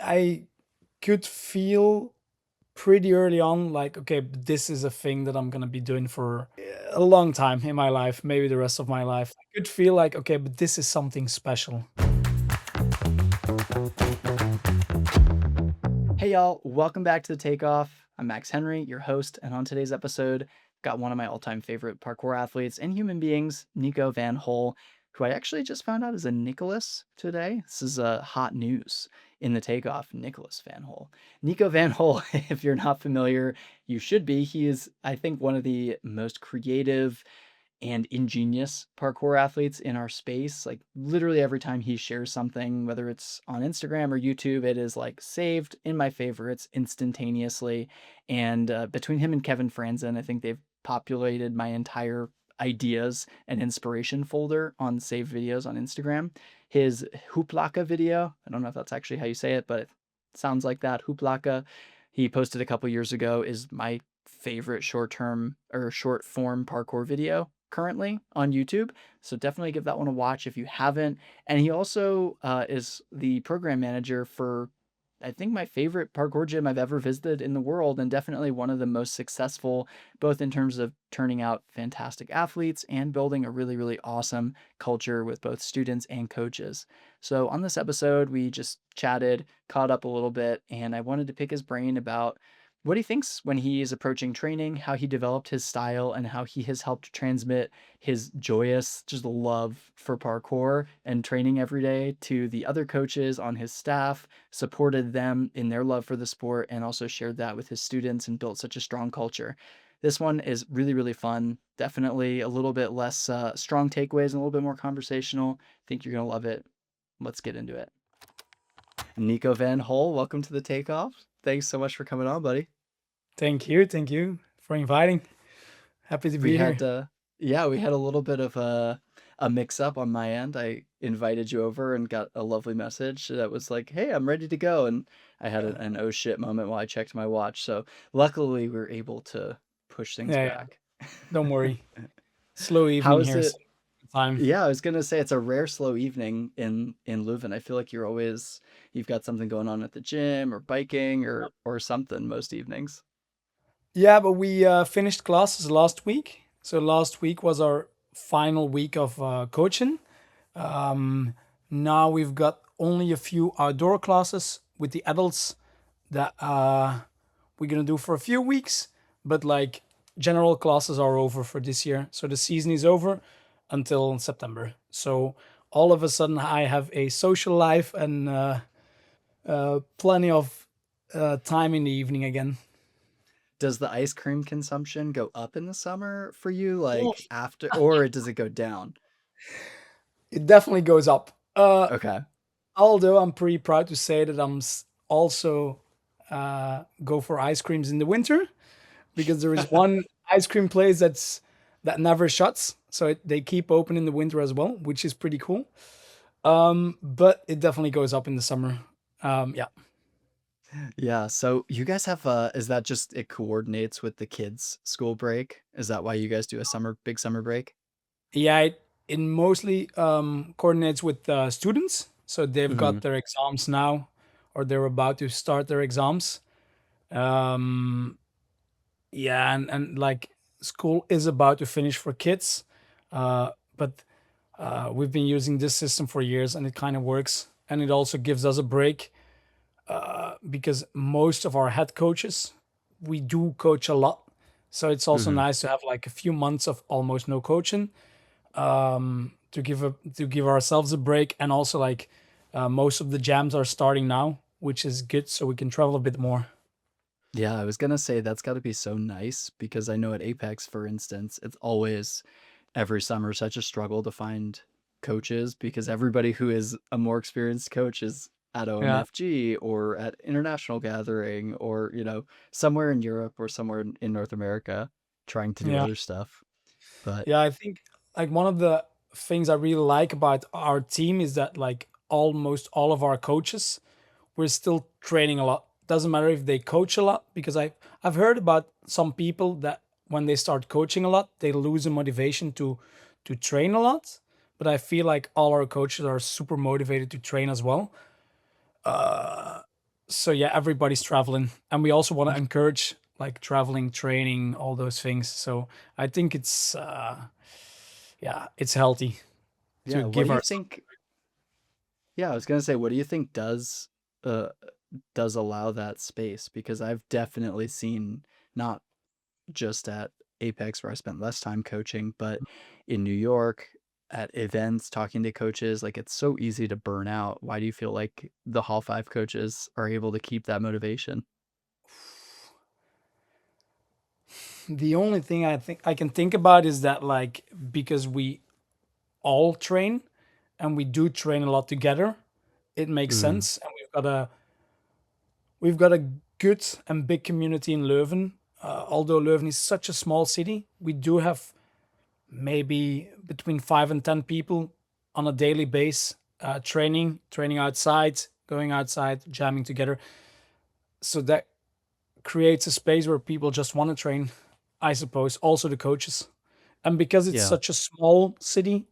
I could feel pretty early on like, okay, this is a thing that I'm gonna be doing for a long time in my life, maybe the rest of my life. I could feel like, okay, but this is something special. Hey y'all, welcome back to the Takeoff. I'm Max Henry, your host, and on today's episode, got one of my all-time favorite parkour athletes and human beings, Nico Vanhole, who I actually just found out is a Nicholas today. This is hot news in the Takeoff, Nicholas Vanhole. Nico Vanhole, if you're not familiar, you should be. He is, I think, one of the most creative and ingenious parkour athletes in our space. Like literally every time he shares something, whether it's on Instagram or YouTube, it is like saved in my favorites instantaneously. And between him and Kevin Franzen, I think they've populated my entire ideas and inspiration folder on saved videos on Instagram. His Hooplaka video, I don't know if that's actually how you say it, but it sounds like that. Hooplaka, he posted a couple years ago, is my favorite short form parkour video currently on YouTube. So definitely give that one a watch if you haven't. And he also is the program manager for, I think, my favorite parkour gym I've ever visited in the world, and definitely one of the most successful, both in terms of turning out fantastic athletes and building a really, really awesome culture with both students and coaches. So on this episode, we just chatted, caught up a little bit, and I wanted to pick his brain about what he thinks when he is approaching training, how he developed his style, and how he has helped transmit his joyous just love for parkour and training every day to the other coaches on his staff, supported them in their love for the sport, and also shared that with his students and built such a strong culture. This one is really, really fun. Definitely a little bit less strong takeaways and a little bit more conversational. I think you're going to love it. Let's get into it. Nico Van Hole, welcome to the Takeoff. Thanks so much for coming on, buddy. Thank you for inviting. Happy to We be here. had yeah, we had a little bit of a mix up on my end. I invited you over and got a lovely message that was like, "Hey, I'm ready to go." And I had Yeah, an oh shit moment while I checked my watch. So luckily we were able to push things yeah, yeah. back. Don't worry. Slow How evening is here, it? so time. Yeah, I was gonna say it's a rare slow evening in Leuven. I feel like you've got something going on at the gym or biking or something most evenings. Yeah, but we finished classes last week. So last week was our final week of coaching. Um, Now we've got only a few outdoor classes with the adults that we're gonna do for a few weeks, but like general classes are over for this year. So the season is over until September. So all of a sudden I have a social life and plenty of time in the evening again. Does the ice cream consumption go up in the summer for you, Oh, like after, or does it go down? it definitely goes up. Okay. Although I'm pretty proud to say that also go for ice creams in the winter because there is one ice cream place that never shuts, so they keep open in the winter as well, which is pretty cool. But it definitely goes up in the summer. Yeah, Yeah. So you guys have is that just it coordinates with the kids' school break? Is that why you guys do a big summer break? yeah. It mostly coordinates with students, so they've Hmm. got their exams now, or they're about to start their exams. Um, yeah, and like school is about to finish for kids, but we've been using this system for years, and it kind of works, and it also gives us a break because most of our head coaches, we do coach a lot. So it's also Hmm. nice to have like a few months of almost no coaching to give ourselves a break. And also like most of the jams are starting now, which is good. So we can travel a bit more. Yeah, I was gonna say that's got to be so nice because I know at Apex, for instance, it's always every summer such a struggle to find coaches because everybody who is a more experienced coach is at Yeah. OMFG or at international gathering or, somewhere in Europe or somewhere in North America trying to do Yeah. other stuff. But Yeah. I think like one of the things I really like about our team is that like almost all of our coaches, we're still training a lot. Doesn't matter if they coach a lot because I've heard about some people that when they start coaching a lot, they lose the motivation to train a lot. But I feel like all our coaches are super motivated to train as well. So yeah, everybody's traveling, and we also want to encourage like traveling, training, all those things. So I think it's yeah, it's healthy to Yeah, what give do you ourselves. think? Yeah, I was gonna say, what do you think uh does allow that space? Because I've definitely seen, not just at Apex where I spent less time coaching, but in New York at events talking to coaches, like it's so easy to burn out. Why do you feel like the Hall 5 coaches are able to keep that motivation? The only thing I think I can think about is that like because we all train and we do train a lot together, it makes Mm. sense, and we've got a good and big community in Leuven. Although Leuven is such a small city, we do have maybe between 5 and 10 people on a daily base, training outside, going outside, jamming together. So that creates a space where people just want to train, I suppose. Also the coaches, and because it's Yeah. such a small city,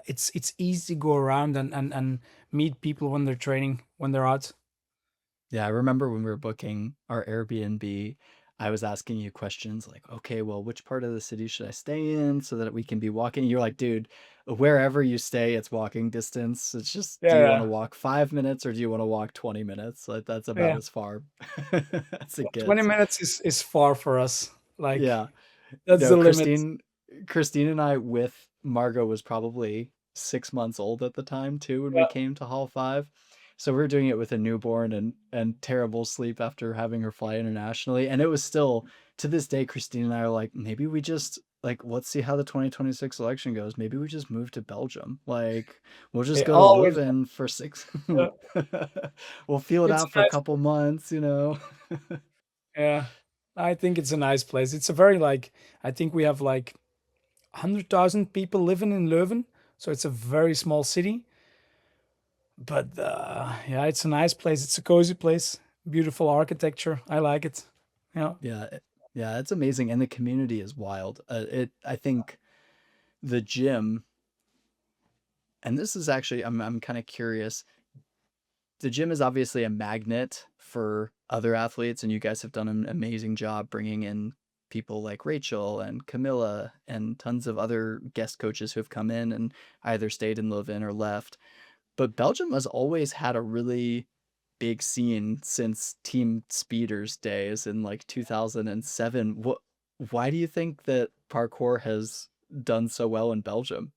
it's easy to go around and meet people when they're training, when they're out. Yeah, I remember when we were booking our Airbnb, I was asking you questions like, okay, well, which part of the city should I stay in so that we can be walking? You're like, dude, wherever you stay, it's walking distance. It's just, do you want to Yeah, walk 5 minutes or do you want to walk 20 minutes? Like, that's yeah, about yeah. as far as it 20 gets. minutes is far for us. Like Yeah. that's No, the limit. Christine and I with Margot was probably 6 months old at the time too when we Yeah, came to Hall 5. So we were doing it with a newborn and terrible sleep after having her fly internationally. And it was still, to this day, Christine and I are like, maybe we just like, let's see how the 2026 election goes. Maybe we just move to Belgium. Like we'll just they go to always. Leuven for six. Yeah, We'll feel it it's out a for a nice. couple months, you know. Yeah, I think it's a nice place. It's a very like I think we have like 100,000 people living in Leuven, so it's a very small city. But yeah, it's a nice place. It's a cozy place. Beautiful architecture. I like it. Yeah. Yeah, yeah, it's amazing, and the community is wild. I think the gym, and this is actually, I'm kind of curious. The gym is obviously a magnet for other athletes, and you guys have done an amazing job bringing in people like Rachel and Camilla and tons of other guest coaches who have come in and either stayed in Leuven or left. But Belgium has always had a really big scene since Team Speeder's days in like 2007. Why do you think that parkour has done so well in Belgium?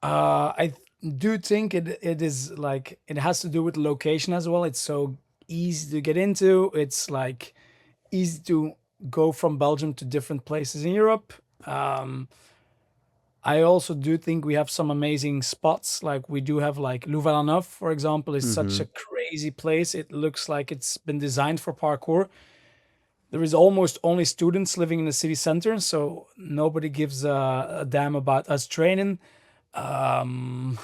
I do think it is like it has to do with location as well. It's so easy to get into. It's like easy to go from Belgium to different places in Europe. Um, I also do think we have some amazing spots. Like we do have like Louvain-la-Neuve, for example, is such Mm-hmm. a crazy place. It looks like it's been designed for parkour. There is almost only students living in the city center, so nobody gives a damn about us training. Um,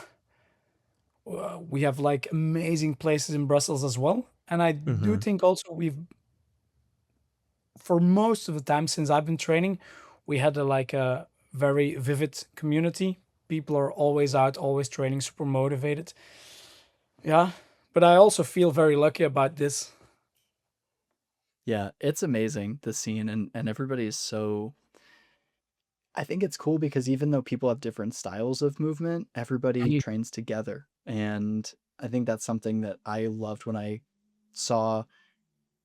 we have like amazing places in Brussels as well, and I do Mm-hmm. think also we've, for most of the time since I've been training, we had like a very vivid community. People are always out, always training, super motivated. Yeah, but I also feel very lucky about this. Yeah, it's amazing the scene, and everybody is so. I think it's cool because even though people have different styles of movement, everybody Mhm. trains together. And I think that's something that I loved when I saw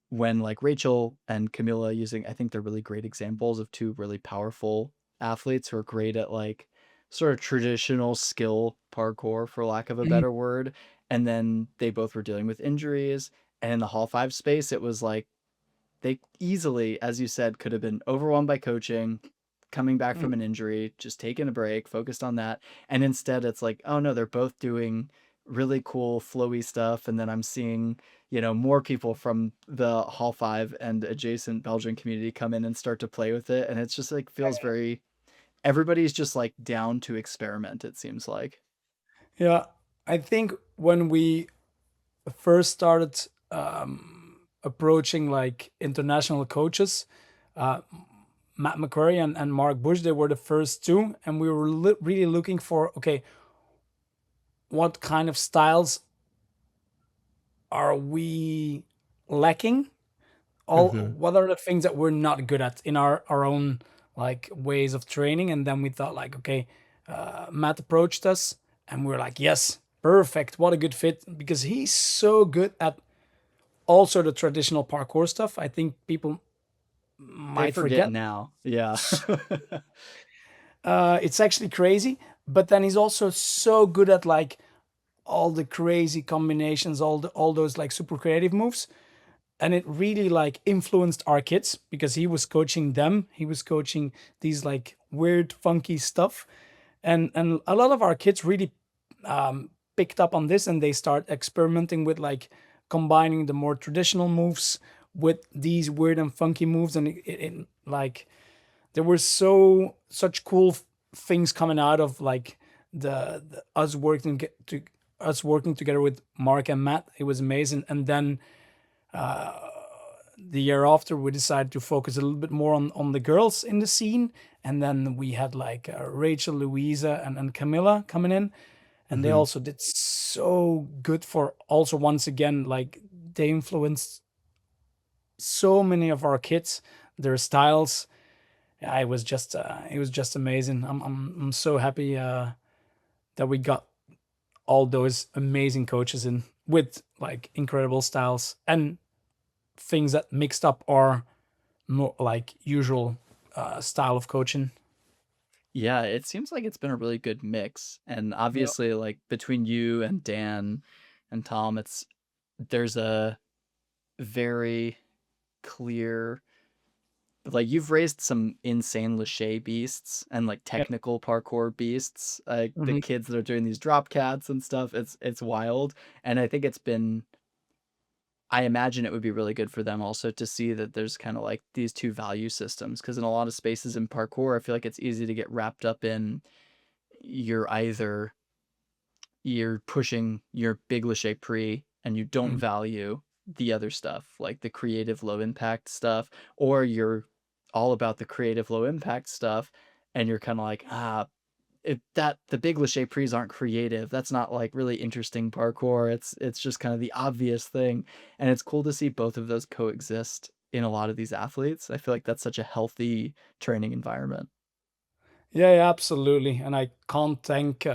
when like Rachel and Camilla using, I think they're really great examples of two really powerful athletes who are great at like sort of traditional skill parkour, for lack of a Mhm. better word. And then they both were dealing with injuries. And in the Hall 5 space, it was like they easily, as you said, could have been overwhelmed by coaching, coming back Mhm. from an injury, just taking a break, focused on that. And instead, it's like, oh no, they're both doing really cool, flowy stuff. And then I'm seeing, more people from the Hall 5 and adjacent Belgian community come in and start to play with it. And it's just like, feels very, everybody's just like down to experiment, it seems like. Yeah, I think when we first started approaching like international coaches, uh, Matt McCurry and Mark Bush, they were the first two, and we were really looking for okay, what kind of styles are we lacking? All Hmm. what are the things that we're not good at in our own like ways of training? And then we thought like, okay, Matt approached us, and we're like, yes, perfect, what a good fit, because he's so good at also the traditional parkour stuff. I think people They might forget forget. now. Yeah. It's actually crazy, but then he's also so good at like all the crazy combinations, all those like super creative moves. And it really like influenced our kids because he was coaching them. He was coaching these like weird, funky stuff, and a lot of our kids really picked up on this, and they start experimenting with like combining the more traditional moves with these weird and funky moves, and like there were such cool things coming out of like the us working to us working together with Mark and Matt. It was amazing. And then the year after, we decided to focus a little bit more on the girls in the scene, and then we had like Rachel, Louisa, and Camilla coming in, and they Hmm. also did so good. For also, once again, like they influenced so many of our kids, their styles. Yeah, it was just amazing. I'm so happy that we got all those amazing coaches in with like incredible styles and things that mixed up our more like usual style of coaching. Yeah, it seems like it's been a really good mix. And Yeah. obviously, like between you and Dan and Tom, there's a very clear, like you've raised some insane Lachey beasts and like Yeah. technical parkour beasts, like the Mhm. kids that are doing these drop cats and stuff. It's wild. And I think it's been, I imagine it would be really good for them also to see that there's kind of like these two value systems, because in a lot of spaces in parkour, I feel like it's easy to get wrapped up in, you're either you're pushing your big Lachey pre and you don't Mhm. value the other stuff, like the creative low impact stuff, or you're all about the creative low impact stuff and you're kind of like, if that the big Lachey pre's aren't creative, that's not like really interesting parkour. It's just kind of the obvious thing. And it's cool to see both of those coexist in a lot of these athletes. I feel like that's such a healthy training environment. Yeah, yeah, absolutely. And I can't thank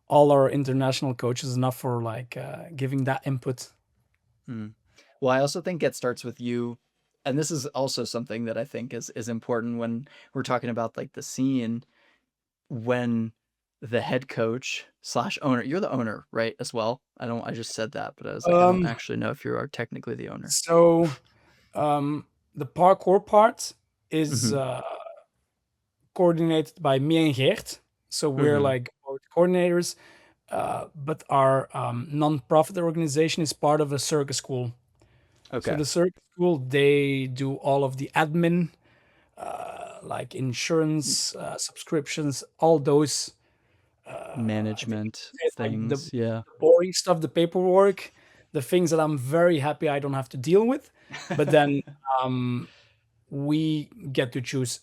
all our international coaches enough for like giving that input. Mm. Well, I also think it starts with you, and this is also something that I think is important when we're talking about like the scene, when the head coach slash owner, you're the owner, right, as well? I just said that, but I was like, I don't Um, actually know if you are technically the owner. so the parkour part is Mm-hmm. coordinated by me and Geert. So we're Mm-hmm. like both coordinators, but our non-profit organization is part of a circus school. So Okay. the circus school, they do all of the admin, like insurance, subscriptions, all those. I think you Management could say it like things, yeah. the boring stuff, the paperwork, the things that I'm very happy I don't have to deal with. But then um, we get to choose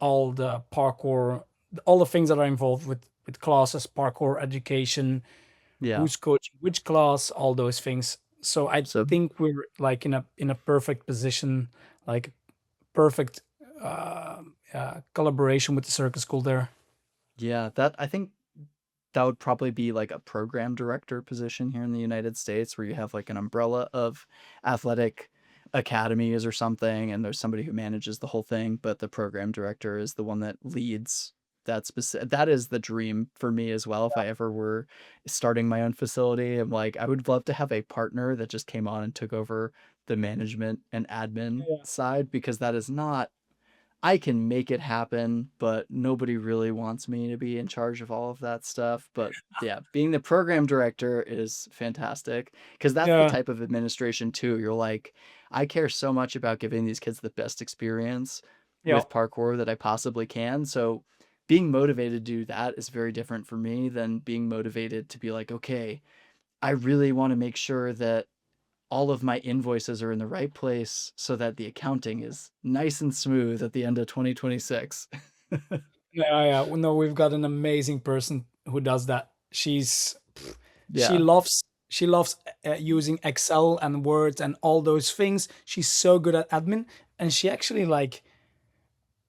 all the parkour, all the things that are involved with classes, parkour education, Yeah. who's coaching which class, all those things. So I So think we're like in a perfect position, like perfect uh, collaboration with the circus school there. yeah, that I think that would probably be like a program director position here in the United States, where you have like an umbrella of athletic academies or something, and there's somebody who manages the whole thing, but the program director is the one that leads that specific. That is the dream for me as well. If I ever were starting my own facility, I'm like, I would love to have a partner that just came on and took over the management and admin Yeah, side, because that is not, I can make it happen, but nobody really wants me to be in charge of all of that stuff. But yeah, being the program director is fantastic, because that's the yeah, type of administration too. You're like, I care so much about giving these kids the best experience yeah, with parkour that I possibly can. So being motivated to do that is very different for me than being motivated to be like, okay, I really want to make sure that all of my invoices are in the right place so that the accounting is nice and smooth at the end of 2026. yeah, yeah. No, we've got an amazing person who does that. She Yeah. loves she loves using Excel and Word and all those things. She's so good at admin, and she actually like,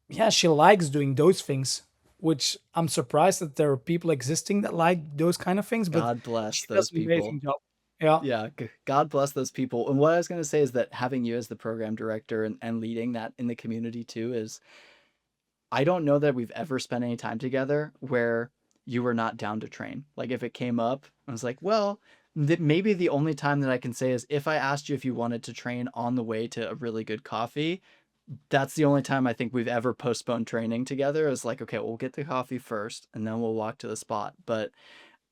yeah, she likes doing those things, which I'm surprised that there are people existing that like those kind of things, but God bless she does those an amazing people. job. Yeah. Yeah, God bless those people. And what I was going to say is that having you as the program director and leading that in the community too is, I don't know that we've ever spent any time together where you were not down to train. Like if it came up, I was like, well, maybe the only time that I can say is if I asked you if you wanted to train on the way to a really good coffee. That's the only time I think we've ever postponed training together. Is like, okay, we'll get the coffee first and then we'll walk to the spot. But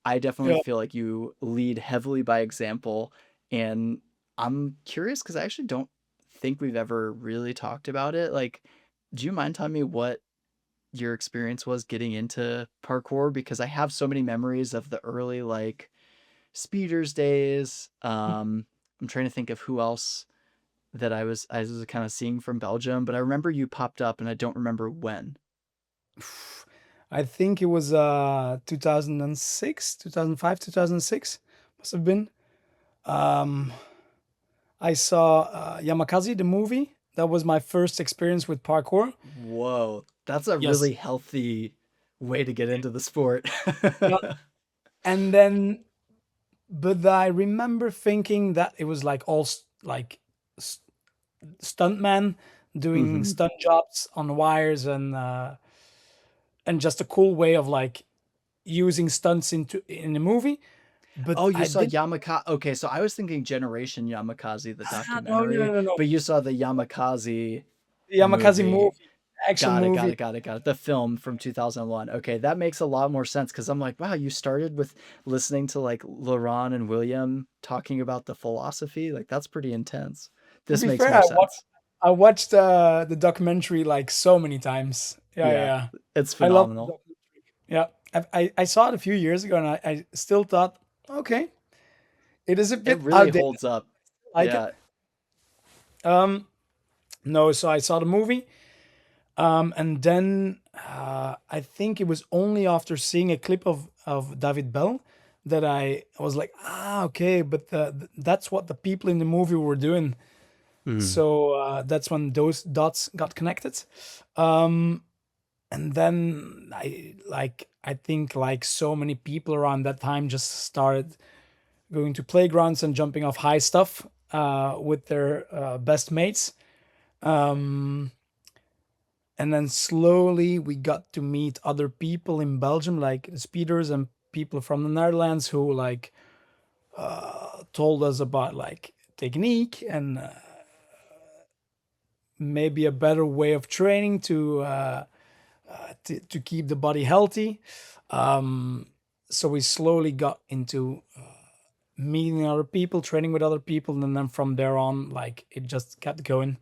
I definitely Yeah. feel like you lead heavily by example. And I'm curious because I actually don't think we've ever really talked about it. Like, do you mind telling me what your experience was getting into parkour? Because I have so many memories of the early, like, speeders days. I'm trying to think of who else that I was kind of seeing from Belgium, but I remember you popped up and I don't remember when. I think it was 2006, 2005, 2006 must have been. Um, I saw Yamakasi, the movie. That was my first experience with parkour. Whoa, that's a Yes. really healthy way to get into the sport. Yeah. And then, but I remember thinking that it was like like s- stuntman doing hmm stunt jobs on wires, and just a cool way of like using stunts in a movie. But Oh, you I saw did Yamakaze. Okay, so I was thinking Generation Yamakaze, the no, no, documentary, no, no. but you saw the Yamakaze The Yamakasi movie. movie, action Got it, got movie. it, got it, got it. The film from 2001. Okay, that makes a lot more sense because I'm like, wow, you started with listening to like Laurent and William talking about the philosophy. Like, that's pretty intense. To This be makes fair, more sense. I watched the documentary like so many times. Yeah, yeah, Yeah, yeah. it's I love the phenomenal. documentary. Yeah, I saw it a few years ago, and I still thought, okay, it is a It bit really outdated. holds up. I like it. Yeah. Um, no, so I saw the movie, and then I think it was only after seeing a clip of David Bell that I was like, ah, okay, but that's what the people in the movie were doing. Mm. So that's when those dots got connected. Um, and then I think like so many people around that time just started going to playgrounds and jumping off high stuff with their best mates. Um, and then slowly we got to meet other people in Belgium, like speeders and people from the Netherlands who like told us about like technique and maybe a better way of training to keep the body healthy. Um, so we slowly got into meeting other people, training with other people, and then from there on, like it just kept going.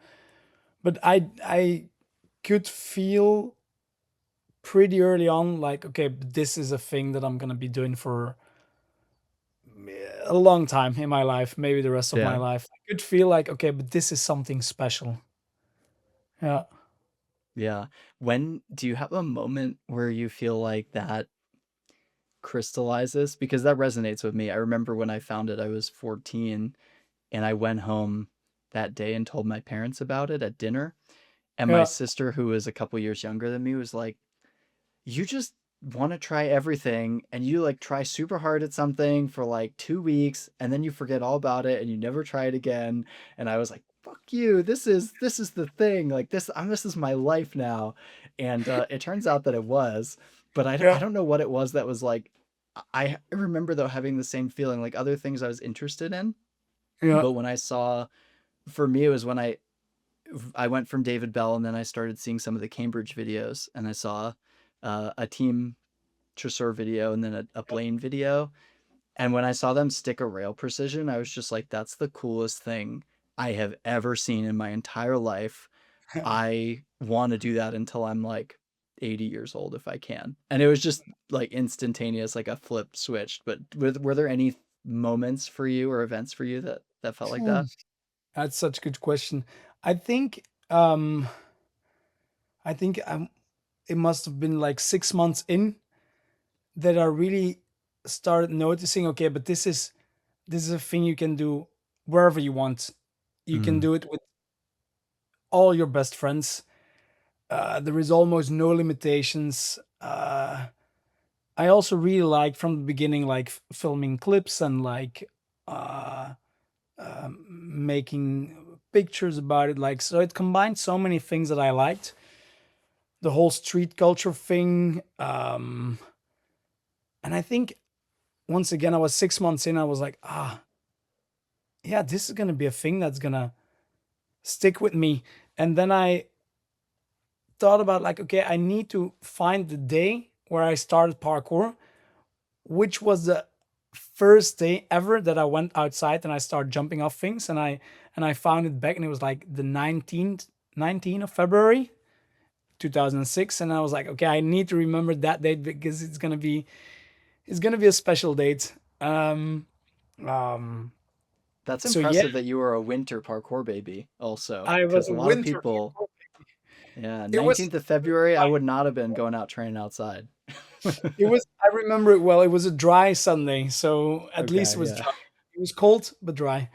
But I could feel pretty early on, like okay, this is a thing that I'm gonna be doing for a long time in my life, maybe the rest of my Yeah. life. I could feel like okay, but this is something special. Yeah. Yeah. When do you have a moment where you feel like that crystallizes? Because that resonates with me. I remember when I found it, I was 14 and I went home that day and told my parents about it at dinner. And my Yeah. sister, who was a couple years younger than me, was like, you just want to try everything and you like try super hard at something for like 2 weeks and then you forget all about it and you never try it again. And I was like, fuck you, this is the thing, like this is my life now. And it turns out that it was, but I Yeah. don't know what it was that was like. I remember though having the same feeling, like other things I was interested in, Yeah. but when I saw, for me it was when I went from David Bell and then I started seeing some of the Cambridge videos and I saw a team Chasseur video and then a Blaine video. And when I saw them stick a rail precision, I was just like, that's the coolest thing I have ever seen in my entire life. I want to do that until I'm like 80 years old if I can. And it was just like instantaneous, like a flip switched. But were there any moments for you or events for you that felt like Hmm. that? That's such a good question. I think um I think it must have been like 6 months in that I really started noticing, okay, but this is this is a thing you can do wherever you want. You can Mm. do it with all your best friends. There is almost no limitations. I also really like from the beginning, like filming clips and like uh, making pictures about it. Like, so it combined so many things that I liked. The whole street culture thing. And I think once again, I was 6 months in, I was like, yeah, this is going to be a thing that's going to stick with me. And then I thought about like, okay, I need to find the day where I started parkour, which was the first day ever that I went outside and I started jumping off things. And I found it back, and it was like the 19th of February 2006. And I was like, okay, I need to remember that date because it's gonna be a special date. Um That's so yeah, impressive that you were a winter parkour baby also, I was because a a lot of winter people, parkour. yeah, It was 19th of February, I would not have been going out training outside. I remember it well. It was a dry Sunday, so at least it Okay, was yeah. dry. It was cold but dry.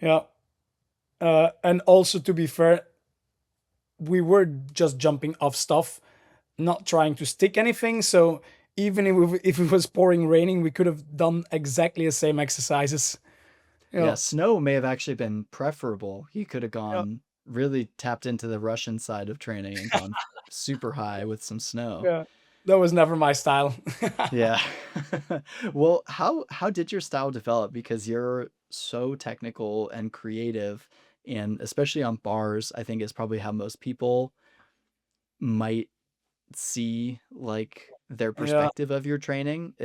Yeah. And also, to be fair, we were just jumping off stuff, not trying to stick anything. So even if it was pouring raining, we could have done exactly the same exercises. Yeah, Yeah. snow may have actually been preferable. He could have Yeah. gone really tapped into the Russian side of training and gone super high with some snow. Yeah. That was never my style. Yeah. Well, how did your style develop? Because you're so technical and creative, and especially on bars, I think is probably how most people might see like their Yeah. perspective of your training.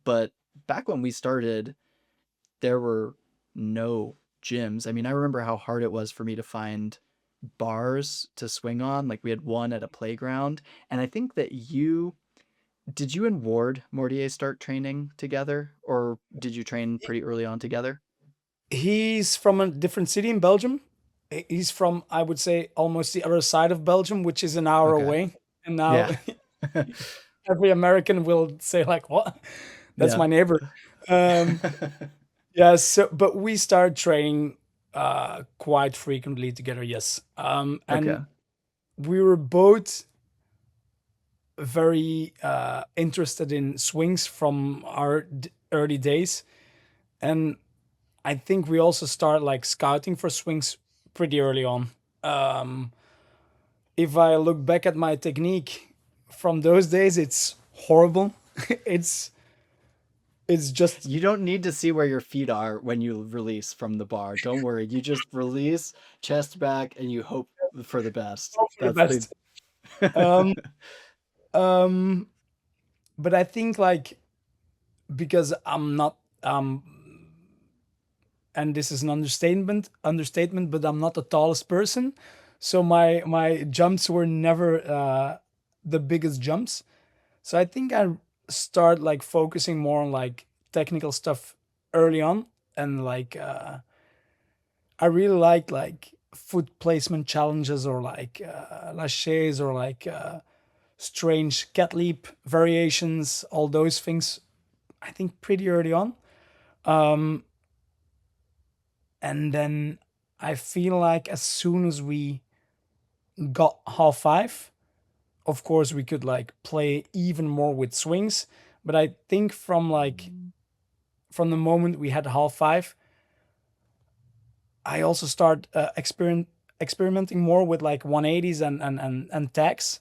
But back when we started, there were no gyms. I mean, I remember how hard it was for me to find bars to swing on. Like we had one at a playground, and I think that you and Ward Mortier start training together, or did you train pretty early on together? He's from a different city in Belgium. He's from, I would say, almost the other side of Belgium, which is an hour Okay. away. And now Yeah. every American will say, like, what? That's Yeah. my neighbor. Um, yeah, so but we started training quite frequently together, yes. And Okay. we were both very interested in swings from our early days. And I think we also started like scouting for swings pretty early on. Um, if I look back at my technique from those days, it's horrible. it's it's just You don't need to see where your feet are when you release from the bar. Don't worry. You just release chest back and you hope for the best. all for the That's the best. Um, um, but I think like because I'm not and this is an understatement, but I'm not the tallest person, so my jumps were never the biggest jumps. So I think I start like focusing more on like technical stuff early on, and like I really like foot placement challenges, or like laches, or like strange cat leap variations, all those things. I think pretty early on, and then I feel like as soon as we got half five, of course we could like play even more with swings. But I think from the moment we had half five, I also start experimenting more with like 180s and tags,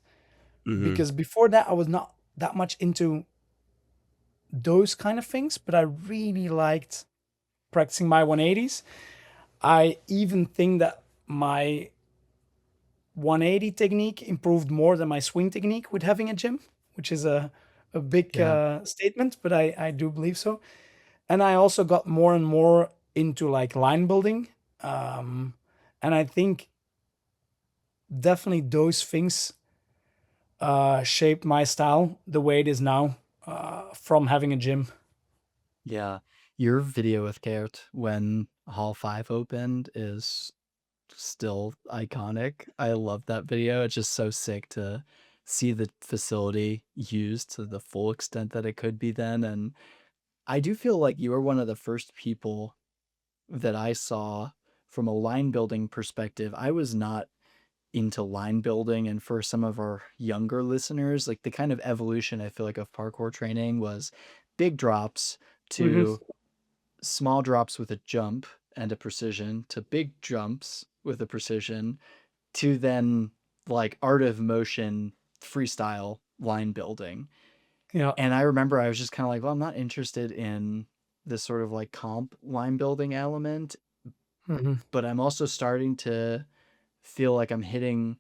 Hmm. because before that I was not that much into those kind of things, but I really liked practicing my 180s. I even think that my 180 technique improved more than my swing technique with having a gym, which is a big Yeah. statement, but I do believe so. And I also got more and more into like line building. Um, and I think definitely those things shaped my style the way it is now, from having a gym. Yeah. Your video with Kurt when Hall 5 opened is still iconic. I love that video. It's just so sick to see the facility used to the full extent that it could be then. And I do feel like you were one of the first people that I saw from a line building perspective. I was not into line building, and for some of our younger listeners, like the kind of evolution I feel like of parkour training was big drops Hmm. to small drops with a jump and a precision to big jumps with a precision to then like art of motion freestyle line building. Yeah. And I remember I was just kind of like, well, I'm not interested in this sort of like comp line building element, Hmm. but I'm also starting to feel like I'm hitting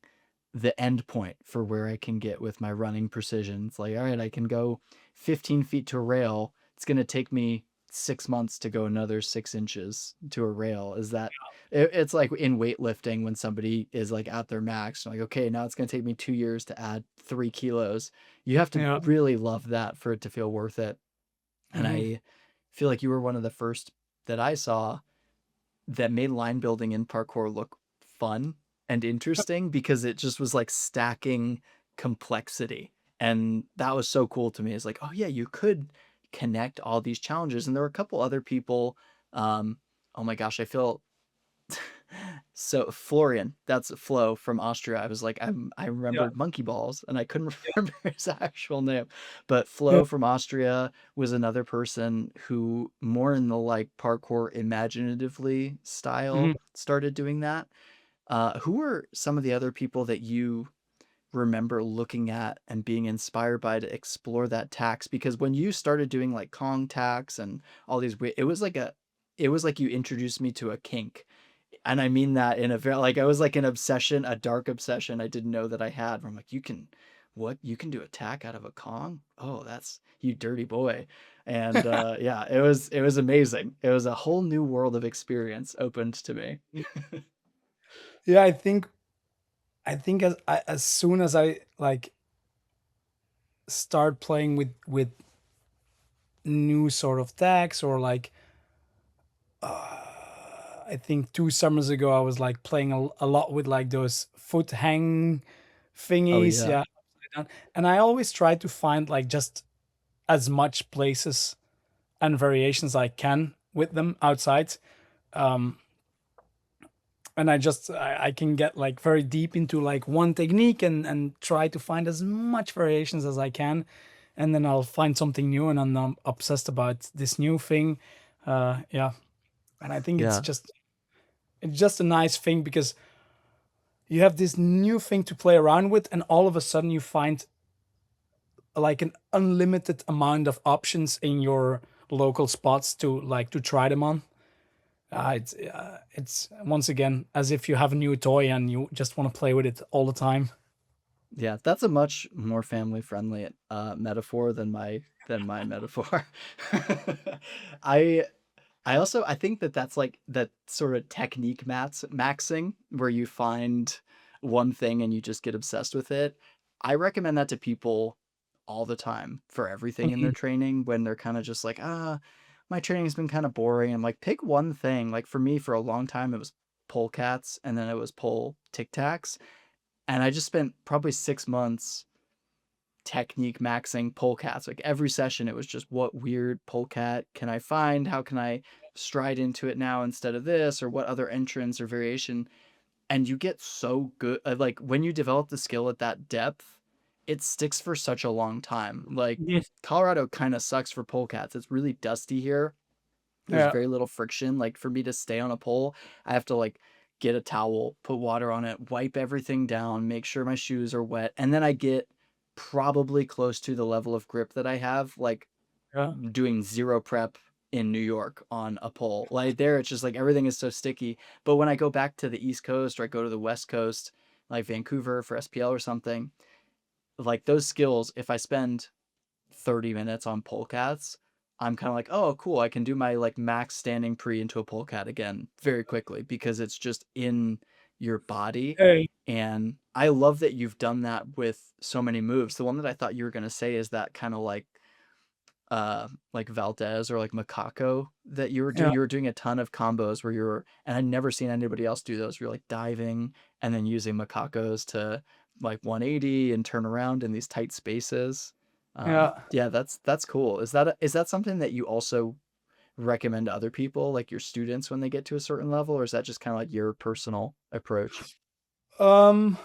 the end point for where I can get with my running precision. It's like, all right, I can go 15 feet to a rail. It's going to take me 6 months to go another 6 inches to a rail. Is that it's like in weightlifting when somebody is like at their max, like, okay, now it's going to take me 2 years to add 3 kilos. You have to Yeah. really love that for it to feel worth it. And Hmm. I feel like you were one of the first that I saw that made line building in parkour look fun and interesting because it just was like stacking complexity. And that was so cool to me. It's like, oh yeah, you could connect all these challenges. And there were a couple other people. Oh my gosh, I feel so Florian, that's Flo from Austria. I was like, I Yeah. remembered monkey balls and I couldn't remember his actual name. But Yeah. Flo from Austria was another person who more in the like parkour imaginatively Hmm. style started doing that. Who were some of the other people that you remember looking at and being inspired by to explore that tax? Because when you started doing like Kong tax and all these, it was like you introduced me to a kink, and I mean that in a very like I was like an obsession, a dark obsession I didn't know that I had. Where I'm like, you can do attack out of a Kong? Oh, that's you dirty boy. And yeah, it was amazing. It was a whole new world of experience opened to me. Yeah. I think as soon as I like start playing with new sort of tags, or like I think 2 summers ago I was like playing a lot with like those foot hang Oh thingies, yeah. yeah, upside down. And I always try to find like just as much places and variations I can with them outside. Um, and I can get like very deep into like one technique, and try to find as much variations as I can, and then I'll find something new, and I'm obsessed about this new thing. Yeah, and I think Yeah. it's just a nice thing because you have this new thing to play around with, and all of a sudden you find like an unlimited amount of options in your local spots to try them on. It's once again as if you have a new toy and you just want to play with it all the time. Yeah, that's a much more family friendly metaphor than my metaphor. I I also I think that that's like that sort of technique maxing where you find one thing and you just get obsessed with it. I recommend that to people all the time for everything in their Mhm. training when they're kind of just like, my training's been kind of boring. I'm like, pick one thing. Like for me, for a long time, it was pole cats and then it was pole tic tacs. And I just spent probably 6 months technique maxing polecats. Like every session, it was just what weird polecat can I find? How can I stride into it now instead of this? Or what other entrance or variation? And you get so good. Like when you develop the skill at that depth, it sticks for such a long time. Like Yes. Colorado kind of sucks for polecats. It's really dusty here. There's Yeah. very little friction. Like for me to stay on a pole, I have to like get a towel, put water on it, wipe everything down, make sure my shoes are wet, and then I get probably close to the level of grip that I have like Yeah. doing zero prep in New York on a pole. Like there it's just like everything is so sticky. But when I go back to the East Coast or I go to the West Coast, like Vancouver for SPL or something, like those skills, if I spend 30 minutes on polecats, I'm kind of like, oh, cool. I can do my like max standing pre into a polecat again very quickly because it's just in your body. Hey. And I love that you've done that with so many moves. The one that I thought you were going to say is that kind of like Valdez or like Macaco that you were doing. Yeah. You were doing a ton of combos where you're, and I'd never seen anybody else do those. You're like diving and then using Macacos to like 180 and turn around in these tight spaces. Yeah. Yeah, that's cool. Is that something that you also recommend to other people, like your students when they get to a certain level, or is that just kind of like your personal approach? Um,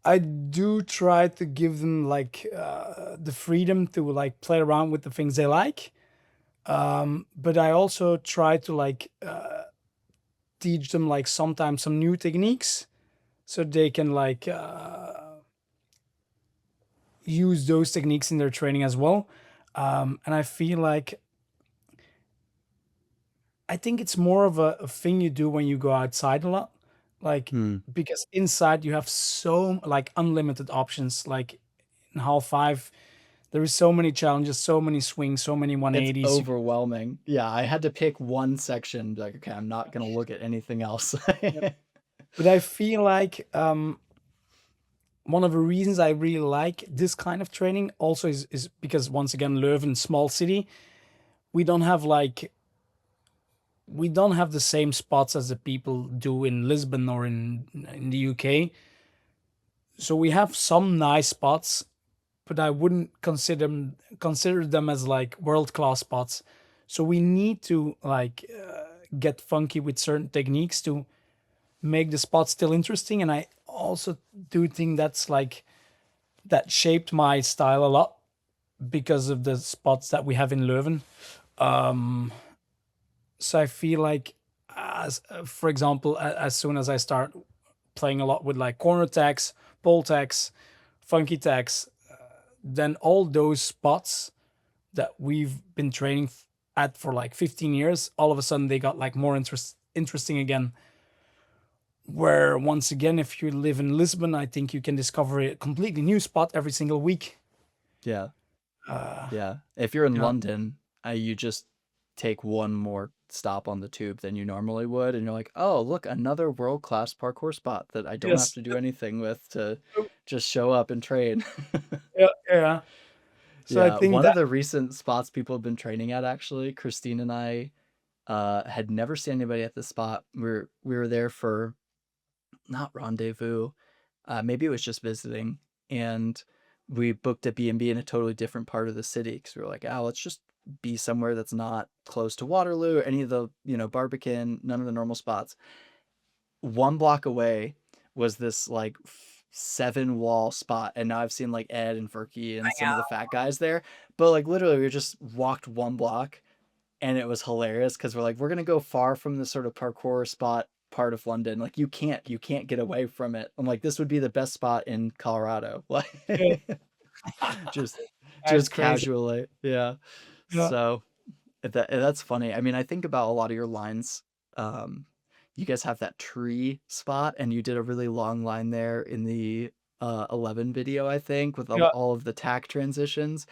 I do try to give them like the freedom to like play around with the things they like. But I also try to like teach them like sometimes some new techniques so they can like use those techniques in their training as well. And I feel like I think it's more of a thing you do when you go outside a lot, like Hmm. because inside you have so like unlimited options. Like in half five, there is so many challenges, so many swings, so many It's 180s. overwhelming. Yeah, I had to pick one section. Like, okay, I'm not gonna look at anything else. Yep. But I feel like one of the reasons I really like this kind of training also is because once again, Leuven, small city, we don't have like we don't have the same spots as the people do in Lisbon or in the UK. So we have some nice spots, but I wouldn't consider them as like world class spots. So we need to like get funky with certain techniques to make the spot still interesting. And I also do think that's like that shaped my style a lot because of the spots that we have in Leuven. Um, so I feel like, as for example, as soon as I start playing a lot with like corner tags, pole tags, funky tags, then all those spots that we've been training at for like 15 years, all of a sudden they got like more interesting again. Where once again, if you live in Lisbon, I think you can discover a completely new spot every single week. Yeah, Uh, yeah. If you're in yeah. London, you just take one more stop on the tube than you normally would, and you're like, oh, look, another world-class parkour spot that I don't have Yes. to do anything with to just show up and train. Yeah. Yeah. So I Yeah, think one of that. the recent spots people have been training at, actually, Christine and I had never seen anybody at this spot. We were there for not rendezvous, maybe it was just visiting, and we booked a B&B in a totally different part of the city because we were like, ah, let's just be somewhere that's not close to Waterloo or any of the Barbican, none of the normal spots. One block away was this like seven wall spot, and now I've seen like Ed and Verky and some of the fat guys there, but like literally we just walked one block, and it was hilarious because we're like, we're gonna go far from the sort of parkour spot part of London. Like you can't get away from it. I'm like, this would be the best spot in Colorado. Yeah, Like just that's just crazy. casually. Yeah. Yeah. So that's funny. I mean, I think about a lot of your lines. Um, you guys have that tree spot, and you did a really long line there in the 11 video, I think, with Yeah. all of the tack transitions.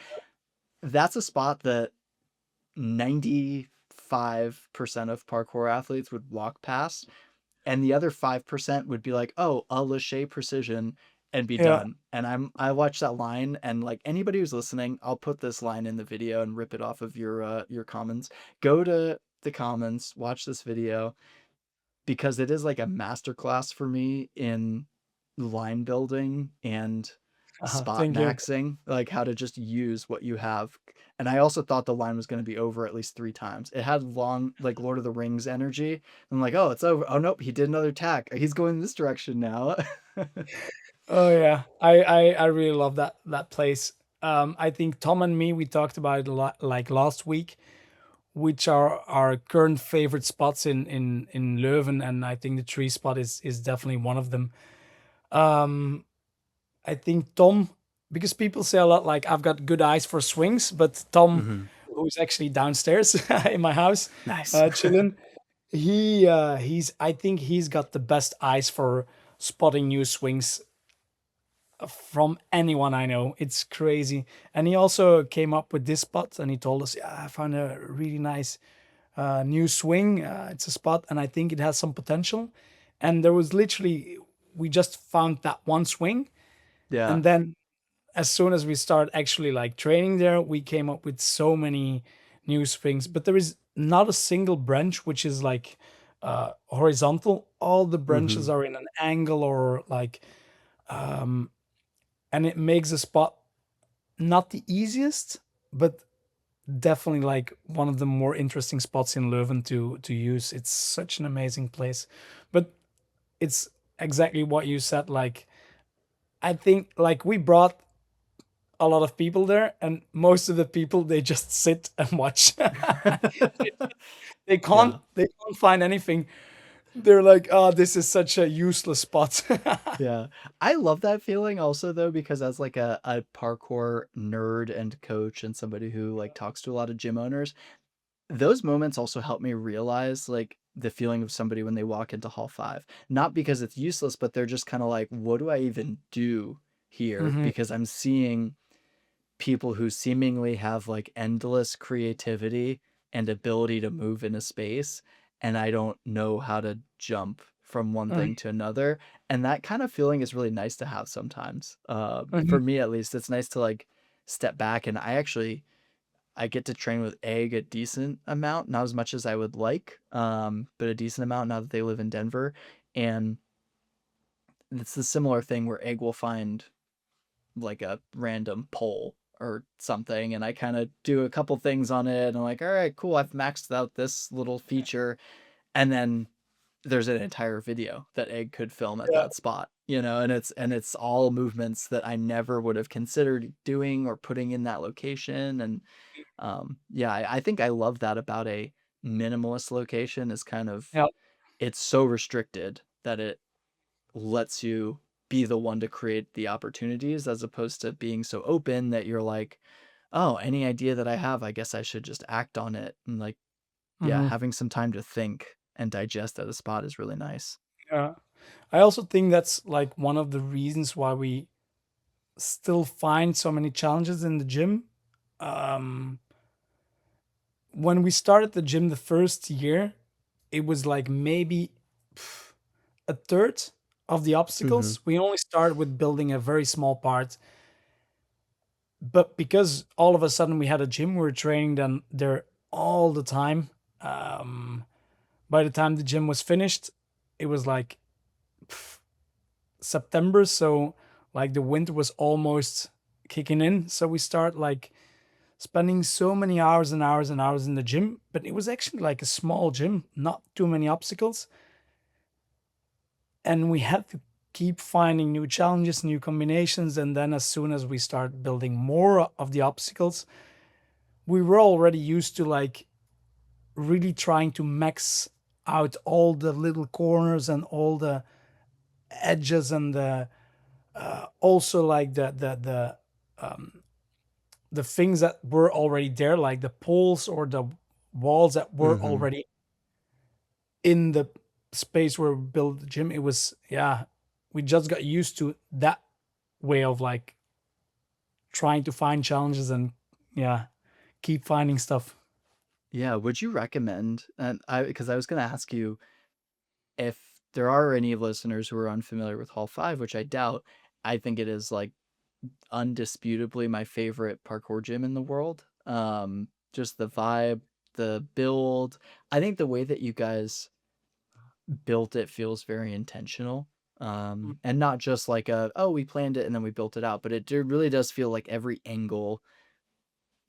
That's a spot that 95% of parkour athletes would walk past, and the other 5% would be like, oh, a Lachey precision, and be Yeah. done. And I watched that line, and like anybody who's listening, I'll put this line in the video and rip it off of your comments. Go to the comments, watch this video, because it is like a masterclass for me in line building and spot Thank you. maxing, like how to just use what you have. And I also thought the line was going to be over at least three times. It had long, like Lord of the Rings energy. I'm like, oh, it's over. Oh, nope, he did another tack. He's going this direction now. Oh yeah, I really love that place. I think Tom and me we talked about it a lot like last week, which are our current favorite spots in Leuven, and I think the tree spot is definitely one of them. Um, I think Tom, because people say a lot like I've got good eyes for swings, but Tom, Hmm. who's actually downstairs in my house, Nice. chilling, he's I think he's got the best eyes for spotting new swings from anyone I know. It's crazy. And he also came up with this spot and he told us, yeah, I found a really nice new swing. It's a spot and I think it has some potential. And there was literally, we just found that one swing. Yeah. And then as soon as we start actually like training there, we came up with so many new swings. But there is not a single branch which is like horizontal. All the branches Hmm. are in an angle or like, and it makes the spot not the easiest, but definitely like one of the more interesting spots in Leuven to use. It's such an amazing place. But it's exactly what you said. Like, I think like we brought a lot of people there, and most of the people they just sit and watch. Yeah. They can't find anything. They're like, oh, this is such a useless spot. Yeah. I love that feeling also though, because as like a parkour nerd and coach and somebody who like talks to a lot of gym owners, those moments also help me realize like the feeling of somebody when they walk into hall 5. Not because it's useless, but they're just kind of like, what do I even do here? Hmm. Because I'm seeing people who seemingly have like endless creativity and ability to move in a space, and I don't know how to jump from one Hmm. thing to another. And that kind of feeling is really nice to have sometimes. Hmm. For me at least, it's nice to like step back. And I get to train with Egg a decent amount, not as much as I would like, but a decent amount now that they live in Denver. And it's a similar thing where Egg will find like a random pole or something, and I kind of do a couple things on it and I'm like, all right, cool, I've maxed out this little feature. And then there's an entire video that Egg could film at Yeah. that spot, and it's all movements that I never would have considered doing or putting in that location. And yeah, I think I love that about a minimalist location is kind of Yeah. it's so restricted that it lets you be the one to create the opportunities as opposed to being so open that you're like, oh, any idea that I have, I guess I should just act on it. And like, yeah, Hmm. having some time to think and digest at a spot is really nice. Yeah. I also think that's like one of the reasons why we still find so many challenges in the gym. Um, when we started the gym the first year, it was like maybe a third of the Mm-hmm. obstacles. We only started with building a very small part, but because all of a sudden we had a gym, we were training them there all the time. Um, by the time the gym was finished, it was like September, so like the winter was almost kicking in. So we start like spending so many hours and hours and hours in the gym, but it was actually like a small gym, not too many obstacles. And we had to keep finding new challenges, new combinations. And then as soon as we start building more of the obstacles, we were already used to like really trying to max out all the little corners and all the edges and the also like the things that were already there, like the poles or the walls that were Mm-hmm. already in the space where we built the gym. It was, yeah, we just got used to that way of like trying to find challenges and yeah, keep finding stuff. Yeah. Would you recommend, and because I was going to ask you if there are any listeners who are unfamiliar with Hall 5, which I doubt, I think it is like undisputably my favorite parkour gym in the world. Just the vibe, the build. I think the way that you guys built it feels very intentional. And not just like oh, we planned it and then we built it out, but it really does feel like every angle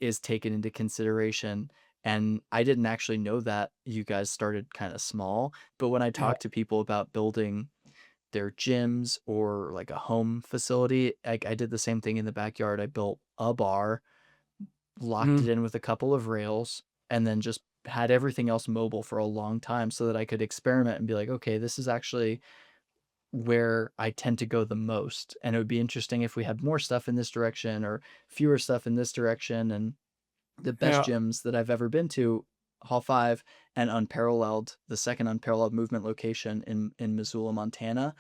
is taken into consideration. And I didn't actually know that you guys started kind of small, but when I Yeah. talk to people about building their gyms or like a home facility, I did the same thing in the backyard. I built a bar, locked it Mhm. in with a couple of rails, and then just had everything else mobile for a long time so that I could experiment and be like, okay, this is actually where I tend to go the most. And it would be interesting if we had more stuff in this direction or fewer stuff in this direction. And the best Yeah. gyms that I've ever been to, Hall 5 and Unparalleled, the second Unparalleled Movement location in Missoula, Montana,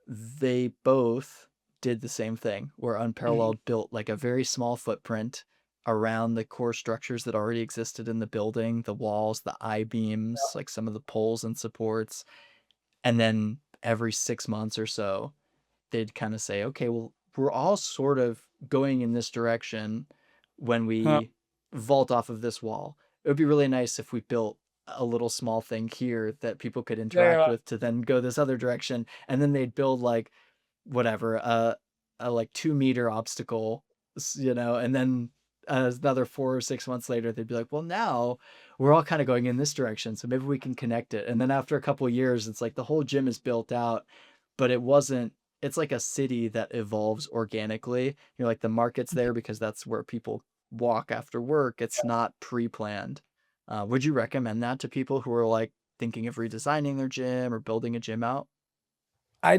they both did the same thing where Mhm. Unparalleled built like a very small footprint around the core structures that already existed in the building, the walls, the I-beams, like some of the poles and supports. And then every 6 months or so, they'd kind of say, okay, well, we're all sort of going in this direction when Yeah. we vault off of this wall. It would be really nice if we built a little small thing here that people could interact Yeah. with to then go this other direction. And then they'd build like whatever, a like 2 meter obstacle and then another 4 or 6 months later, they'd be like, well, now we're all kind of going in this direction. So maybe we can connect it. And then after a couple of years, it's like the whole gym is built out, but it's like a city that evolves organically. You're like, the market's there because that's where people walk after work. It's not pre-planned. Would you recommend that to people who are like thinking of redesigning their gym or building a gym out? I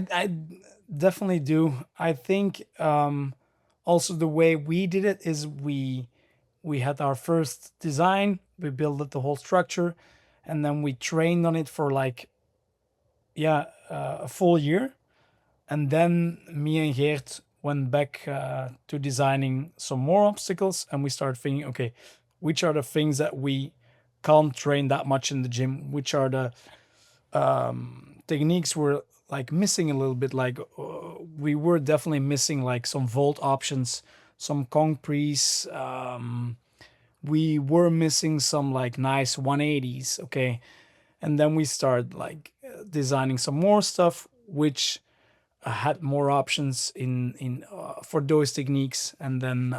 definitely do. I think also the way we did it is we had our first design, we built the whole structure, and then we trained on it for like a full year, and then me and Geert went back to designing some more obstacles, and we started thinking, okay, which are the things that we can't train that much in the gym? Which are the techniques we're like missing a little bit? Like we were definitely missing like some vault options, some concretes. We were missing some like nice 180s. Okay, and then we started like designing some more stuff, which had more options in for those techniques. And then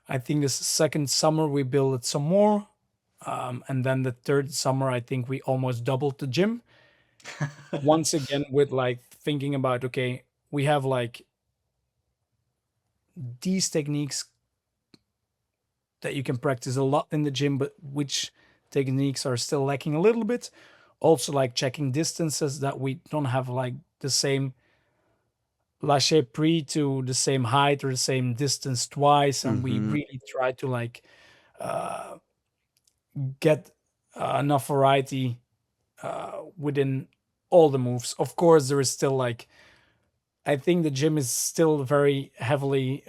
I think the second summer we built some more, and then the third summer I think we almost doubled the gym once again with like thinking about, okay, we have like these techniques that you can practice a lot in the gym, but which techniques are still lacking a little bit. Also like checking distances that we don't have like the same lâcher prise to the same height or the same distance twice, and we Mm-hmm. really try to like uh, get enough variety within all the moves. Of course, there is still like, I think the gym is still very heavily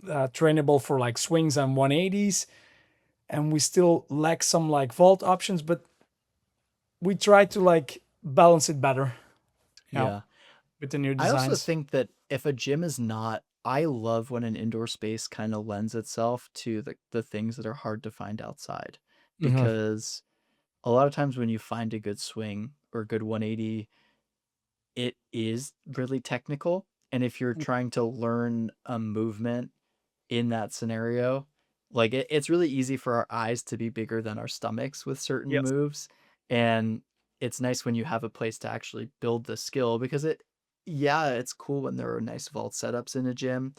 trainable for like swings and 180s, and we still lack some like vault options, but we try to like balance it better, you know, Yeah. with the new I also designs. think that if a gym is not, I love when an indoor space kind of lends itself to the things that are hard to find outside. Hmm. Because a lot of times when you find a good swing or a good 180, it is really technical. And if you're trying to learn a movement in that scenario, like it's really easy for our eyes to be bigger than our stomachs with certain Yes. moves. And it's nice when you have a place to actually build the skill because yeah, it's cool when there are nice vault setups in a gym,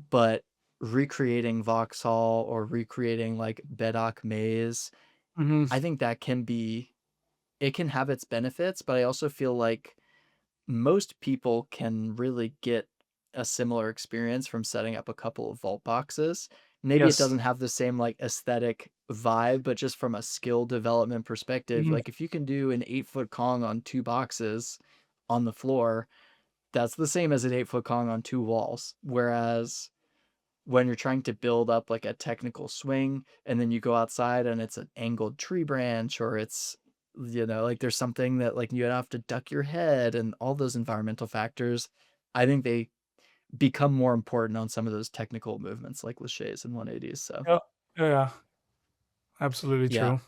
but recreating Vauxhall or recreating like Bedok Maze, Hmm. I think it can have its benefits, but I also feel like most people can really get a similar experience from setting up a couple of vault boxes. Maybe it Yes. doesn't have the same like aesthetic vibe, but just from a skill development perspective, Mhm. like if you can do an 8 foot Kong on two boxes on the floor, that's the same as an 8 foot Kong on two walls. Whereas when you're trying to build up like a technical swing and then you go outside and it's an angled tree branch or it's like there's something that like you have to duck your head and all those environmental factors, I think they become more important on some of those technical movements like laches and 180s. So Yeah. Yeah. Absolutely yeah, true.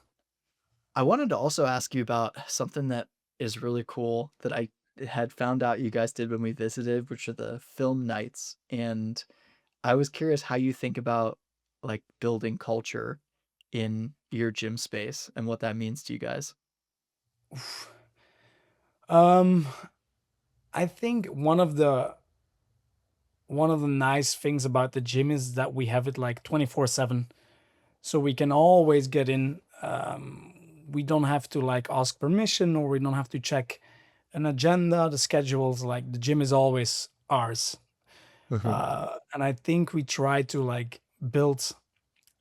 I wanted to also ask you about something that is really cool that I had found out you guys did when we visited, which are the film nights. And I was curious how you think about like building culture in your gym space and what that means to you guys. Um, I think one of the nice things about the gym is that we have it like 24/7, so we can always get in. We don't have to like ask permission, or we don't have to check an agenda, the schedules. Like the gym is always ours, Mhm. and I think we try to like build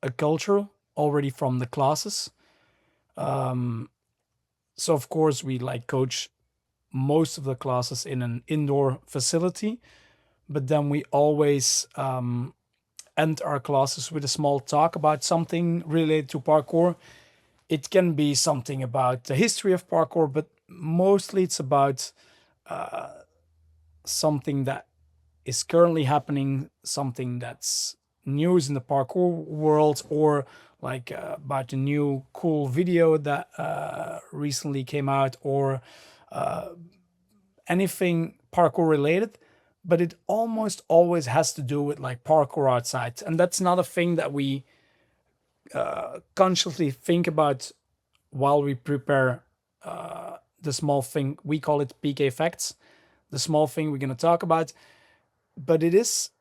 a culture already from the classes. Um, so of course we like coach most of the classes in an indoor facility, but then we always end our classes with a small talk about something related to parkour. It can be something about the history of parkour, but mostly it's about something that is currently happening, something that's news in the parkour world, or like about a new cool video that recently came out, or anything parkour related. but it almost always has to do with like parkour outside, and that's not a thing that we consciously think about while we prepare the small thing. We call it PK facts, the small thing we're going to talk about. But it is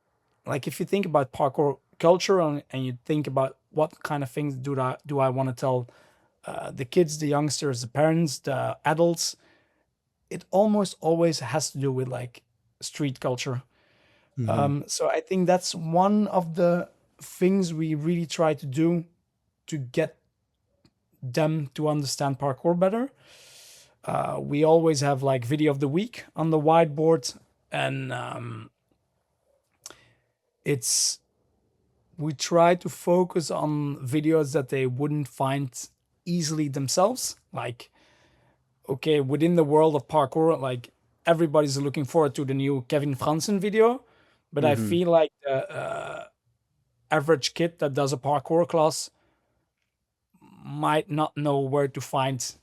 like, if you think about parkour culture, and you think about what kind of things do I want to tell the kids, the youngsters, the parents, the adults, it almost always has to do with like street culture. Mm-hmm. So I think that's one of the things we really try to do to get them to understand parkour better. We always have like video of the week on the whiteboard, and it's we try to focus on videos that they wouldn't find easily themselves. Like, okay, within the world of parkour, like everybody's looking forward to the new Kevin Franzen video, but I Mm-hmm. feel like the average kid that does a parkour class might not know where to find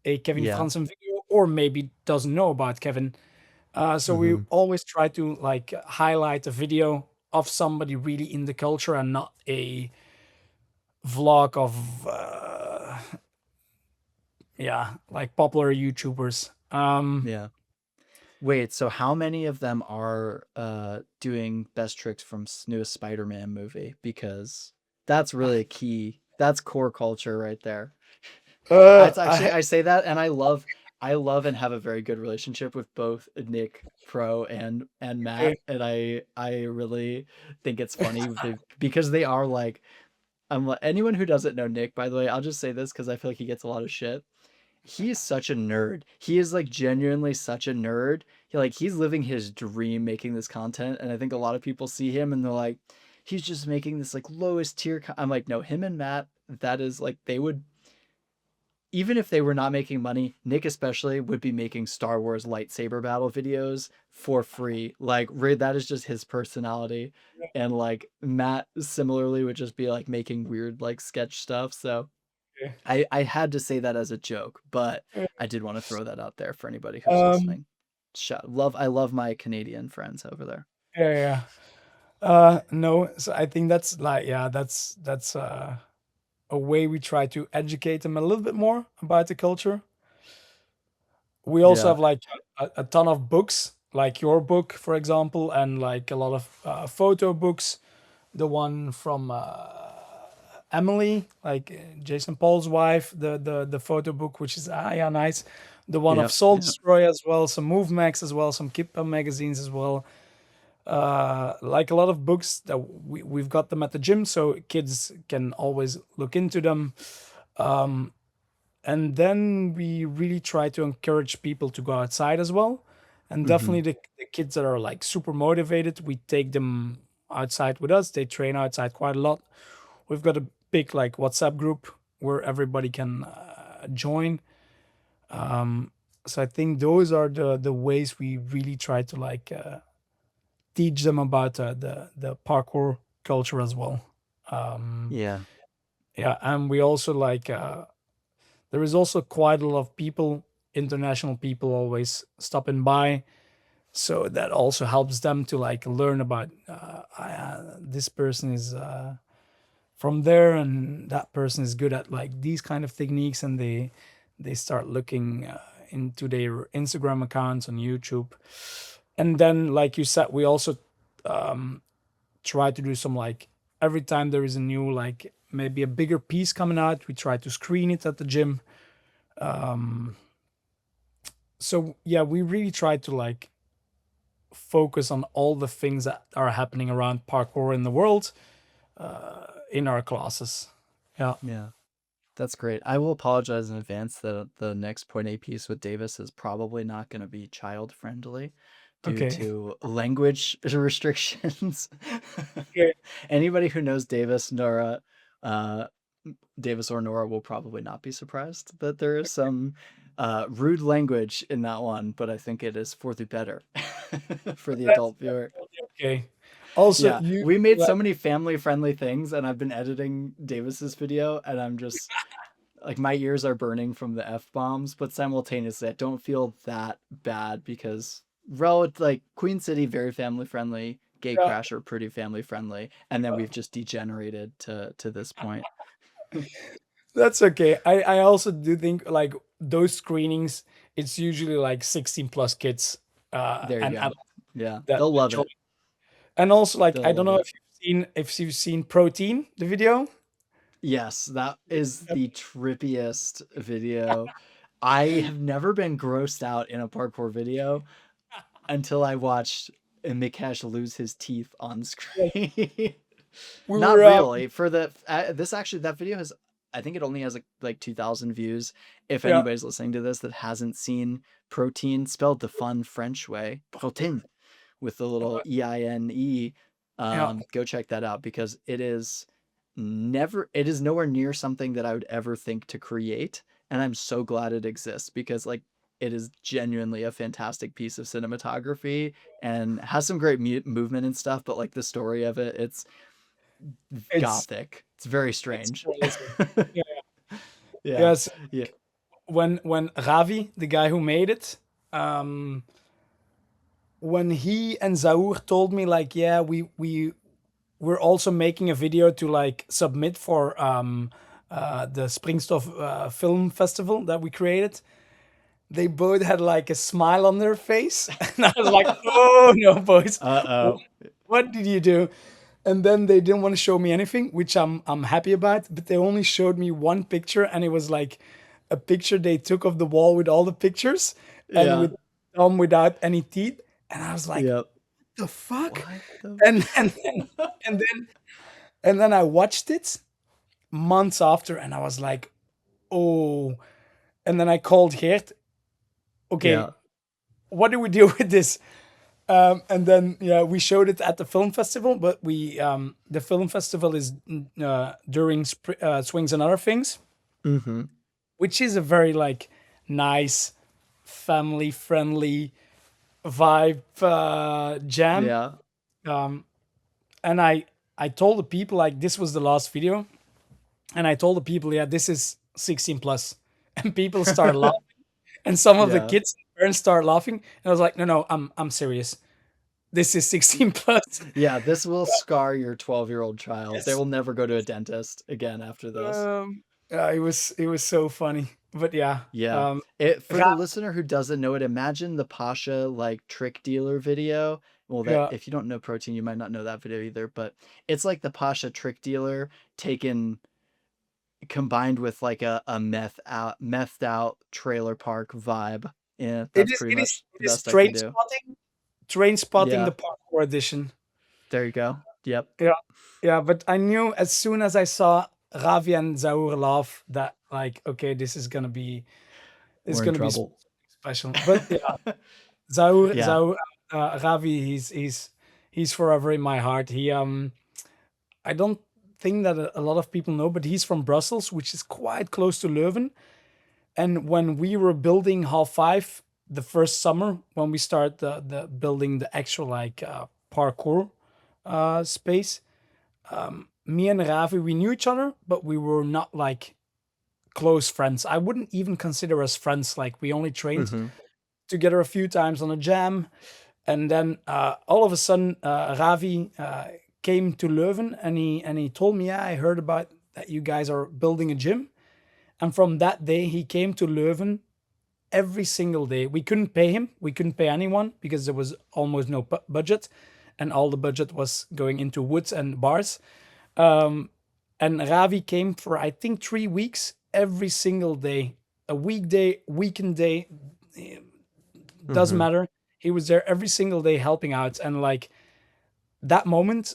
a Kevin Yeah. Franzen video, or maybe doesn't know about Kevin. So we Mm-hmm. always try to like highlight a video of somebody really in the culture, and not a vlog of yeah, like popular YouTubers. Yeah. Wait, so how many of them are doing best tricks from newest Spider-Man movie? Because that's really key. That's core culture right there. It's actually, I I say that, and I love and have a very good relationship with both Nick Pro and Matt, and I really think it's funny because they are like, anyone who doesn't know Nick, by the way, I'll just say this because I feel like he gets a lot of shit. He is such a nerd. He is like genuinely such a nerd. He's living his dream making this content, and I think a lot of people see him and they're like, he's just making this like lowest tier. I'm like, no, him and Matt, that is like, they would, even if they were not making money, Nick especially would be making Star Wars lightsaber battle videos for free. Like, that is just his personality. And like Matt similarly would just be like making weird like sketch stuff. So I had to say that as a joke, but I did want to throw that out there for anybody who's um listening. I love my Canadian friends over there. yeah, yeah. No, so I think that's like, yeah, that's a way we try to educate them a little bit more about the culture. We also Yeah. have like a ton of books, like your book, for example, and like a lot of photo books. The one from Emily, like Jason Paul's wife, the photo book, which is yeah, nice. The one of Yep. Soul Yep. Destroy as well, some Move Max as well, some Kippa magazines as well. Like a lot of books that we've got them at the gym, so kids can always look into them. And then we really try to encourage people to go outside as well. And Mm-hmm. definitely the kids that are like super motivated, we take them outside with us. They train outside quite a lot. We've got a big like WhatsApp group where everybody can join. So I think those are the ways we really try to like teach them about the parkour culture as well. Um, Yeah. yeah, and we also like there is also quite a lot of people, international people, always stopping by. So that also helps them to like learn about this person is from there, and that person is good at like these kind of techniques, and they start looking into their Instagram accounts on YouTube. And then, like you said, we also try to do some like, every time there is a new like maybe a bigger piece coming out, we try to screen it at the gym. So yeah, we really try to like focus on all the things that are happening around parkour in the world in our classes. Yeah. Yeah. That's great. I will apologize in advance that the next point A piece with Davis is probably not going to be child friendly due Okay. to language restrictions. Okay. Anybody who knows Davis, Nora, uh, Davis or Nora will probably not be surprised that there is some rude language in that one, but I think it is for the better for the That's adult viewer. totally okay. Also, Yeah, you we made like, so many family friendly things, and I've been editing Davis's video, and I'm just like, my ears are burning from the F bombs, but simultaneously, I don't feel that bad because like Queen City, very family friendly. Yeah, Gatecrasher, pretty family friendly, and then we've just degenerated to this point. that's okay. I also do think like those screenings, it's usually like 16 plus kids There you and go. adults Yeah, that they'll love join. it. And also like I They'll don't love know it. if you've seen Protein, the video. Yes, that is the trippiest video. I have never been grossed out in a parkour video until I watched Mikesh lose his teeth on Like, screen. we Not were really. For the this actually that video has, I think it only has like 2,000 views. If yeah, anybody's listening to this that hasn't seen Protein spelled the fun French way, protein with the little EINE, yeah, go check that out because it is nowhere near something that I would ever think to create, and I'm so glad it exists because like it is genuinely a fantastic piece of cinematography and has some great movement and stuff, but like the story of it, it's it's gothic. It's very it's strange. crazy. Yeah. Yeah. Yes, Yeah. when Ravi, the guy who made it, um, when he and Zaur told me like, yeah, we're also making a video to like submit for the Springstof Film Festival that we created. They both had like a smile on their face, and I was like, "Oh no, boys, what, Uh-oh. what did you do?" And then they didn't want to show me anything, which I'm happy about. But they only showed me one picture, and it was like a picture they took of the wall with all the pictures, and Yeah. with Tom without any teeth. And I was like, Yep. "The fuck?" What the And and then and then I watched it months after, and I was like, "Oh." And then I called Geert. Okay, Yeah. what do we do with this? And then yeah, we showed it at the film festival, but the film festival is during swings and other things, Mm-hmm. which is a very like nice family friendly vibe jam. Yeah. Um, and I told the people like this was the last video, and I told the people yeah this is 16 plus, and people start laughing, and some of the Yeah. kids and parents start laughing, and I was like no I'm serious. This is 16 plus. Yeah, this will scar your 12-year-old child. They Yes. will never go to a dentist again after this. Yeah, it was so funny. But yeah, Yeah. It for the Ra- listener who doesn't know it, imagine the Pasha like trick dealer video. Well, that yeah, if you don't know Protein, you might not know that video either, but it's like the Pasha trick dealer taken combined with like a methed out trailer park vibe. Yeah, it that's is pretty it is much it the is best I can train do. spotting, train spotting Yeah, the parkour edition. there you go. Yep. Yeah, yeah. But I knew as soon as I saw Ravi and Zaur laugh that like okay, this is We're in gonna be trouble. special. But yeah, Zaur Yeah. Zaur Ravi, he's forever in my heart. I don't think that a lot of people know, but he's from Brussels, which is quite close to Leuven. And when we were building Hall 5 the first summer, when we started the building the actual like parkour space, me and Ravi, we knew each other, but we were not like close friends. I wouldn't even consider us friends. Like we only trained Mm-hmm. together a few times on a jam. And then all of a sudden, Ravi came to Leuven, and he told me, yeah, I heard about that you guys are building a gym. And from that day, he came to Leuven every single day. We couldn't pay him. We couldn't pay anyone because there was almost no budget, and all the budget was going into woods and bars. Um, and Ravi came for I think 3 weeks every single day, a weekday, weekend day, doesn't Mm-hmm. matter. He was there every single day helping out, and like that moment,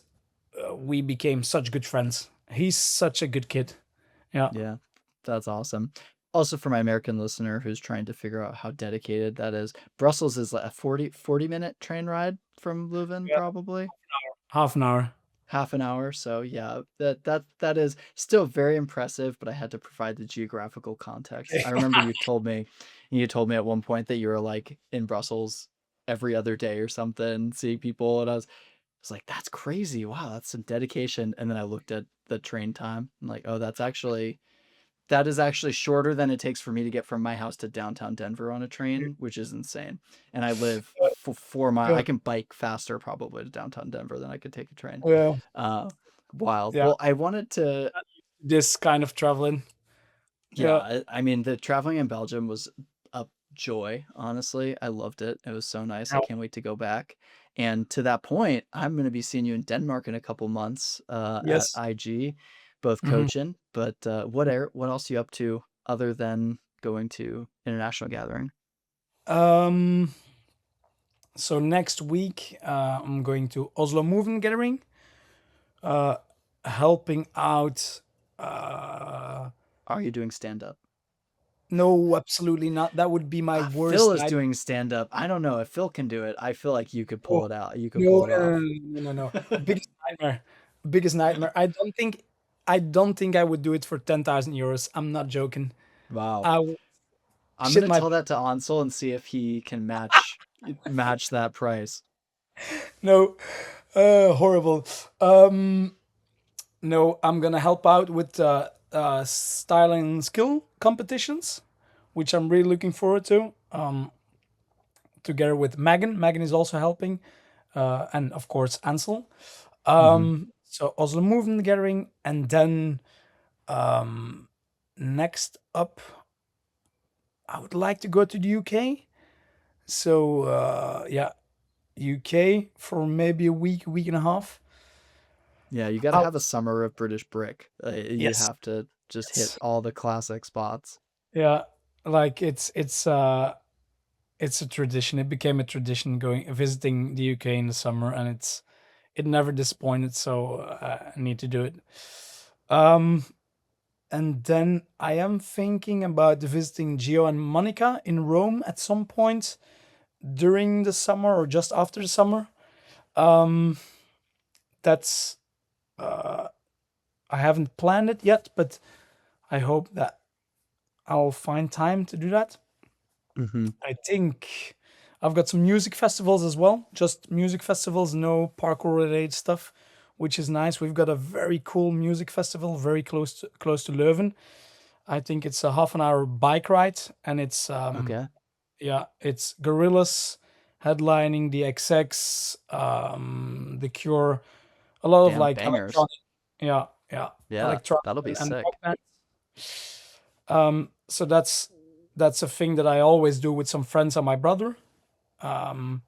we became such good friends. He's such a good kid. Yeah, Yeah, that's awesome. Also, for my American listener who's trying to figure out how dedicated that is, Brussels is like a 40-minute train ride from Leuven, yeah, probably half an hour. half an hour. So yeah, that is still very impressive, but I had to provide the geographical context. I remember you told me at one point that you were like in Brussels every other day or something, seeing people, and I was like, that's crazy. Wow, that's some dedication. And then I looked at the train time. I'm like, oh, that's actually That is actually shorter than it takes for me to get from my house to downtown Denver on a train, which is insane. And I live 4 miles. Yeah, I can bike faster probably to downtown Denver than I could take a train. yeah, Uh, Wild. yeah. Well, I wanted to, This kind of traveling. yeah, Yeah, I mean, the traveling in Belgium was a joy, honestly. I loved it. It was so nice. I yeah. can't wait to go back. And to that point, I'm going to be seeing you in Denmark in a couple months at Yes. IG, both Mhm. coaching. But what else are you up to other than going to international gathering? Um. So next week, I'm going to Oslo Movement Gathering, uh, helping out. Uh, Are you doing stand up? no, absolutely not. That would be my Phil worst is nightmare. doing stand up. I don't know if Phil can do it. I feel like you could No, pull it out. You could no, pull it no, no, off. no, no, no, no. Biggest nightmare. Biggest nightmare. I don't think I would do it for 10,000 euros. I'm not joking. Wow. I would I'm shit gonna my tell that to Ansel and see if he can match that price. no. Horrible. No, I'm gonna help out with style and skill competitions, which I'm really looking forward to. Together with Megan. Megan is also helping, and of course Ansel. Hmm. So Oslo Movement Gathering, and then next up, I would like to go to the UK. So yeah, UK for maybe a week and a half. Yeah, you got to Oh, have a summer of British Brick. You yes, have to just hit yes, all the classic spots. yeah. Like it's a tradition. It became a tradition going visiting the UK in the summer, and it never disappointed. So I need to do it. Um, and then I am thinking about visiting Gio and Monica in Rome at some point during the summer or just after the summer. Um, that's I haven't planned it yet, but I hope that I'll find time to do that. Hmm. I think I've got some music festivals as well, just music festivals, no parkour related stuff, which is nice. We've got a very cool music festival very close to Leuven. I think it's a half an hour bike ride, and it's Okay. yeah, it's Gorillas headlining the XX, the Cure, a lot of Damn like bangers. electronic, yeah, yeah, Yeah, electronic that'll be and rock sick. bands. So that's a thing that I always do with some friends and my brother. Um,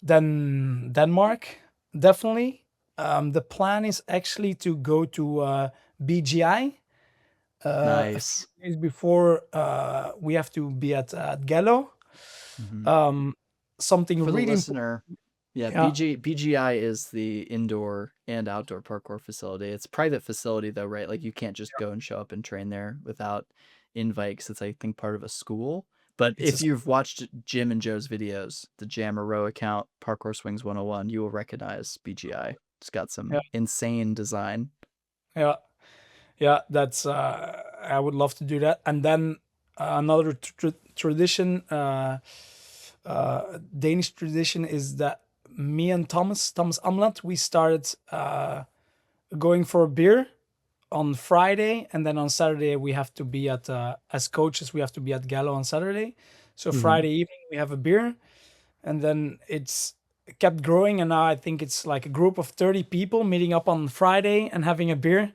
then Denmark, definitely. The plan is actually to go to BGI a few Nice. days before we have to be at Gallo. Hmm. Um, Something For the really important. listener, yeah, Yeah, BGI is the indoor and outdoor parkour facility. It's a private facility though, right? Like you can't just go and show up and train there without invite 'cause it's I think part of a school. But it's if you've watched Jim and Joe's videos, the Jammer Row account, Parkour Swings 101, you will recognize BGI. It's got yeah, some insane design. yeah, yeah. That's I would love to do that. And then another tradition, Danish tradition, is that me and Thomas Amlat, we started going for a beer on Friday, and then on Saturday we have to be at as coaches we have to be at Gallo on Saturday. So Hmm. Friday evening we have a beer, and then it's kept growing, and now I think it's like a group of 30 people meeting up on Friday and having a beer.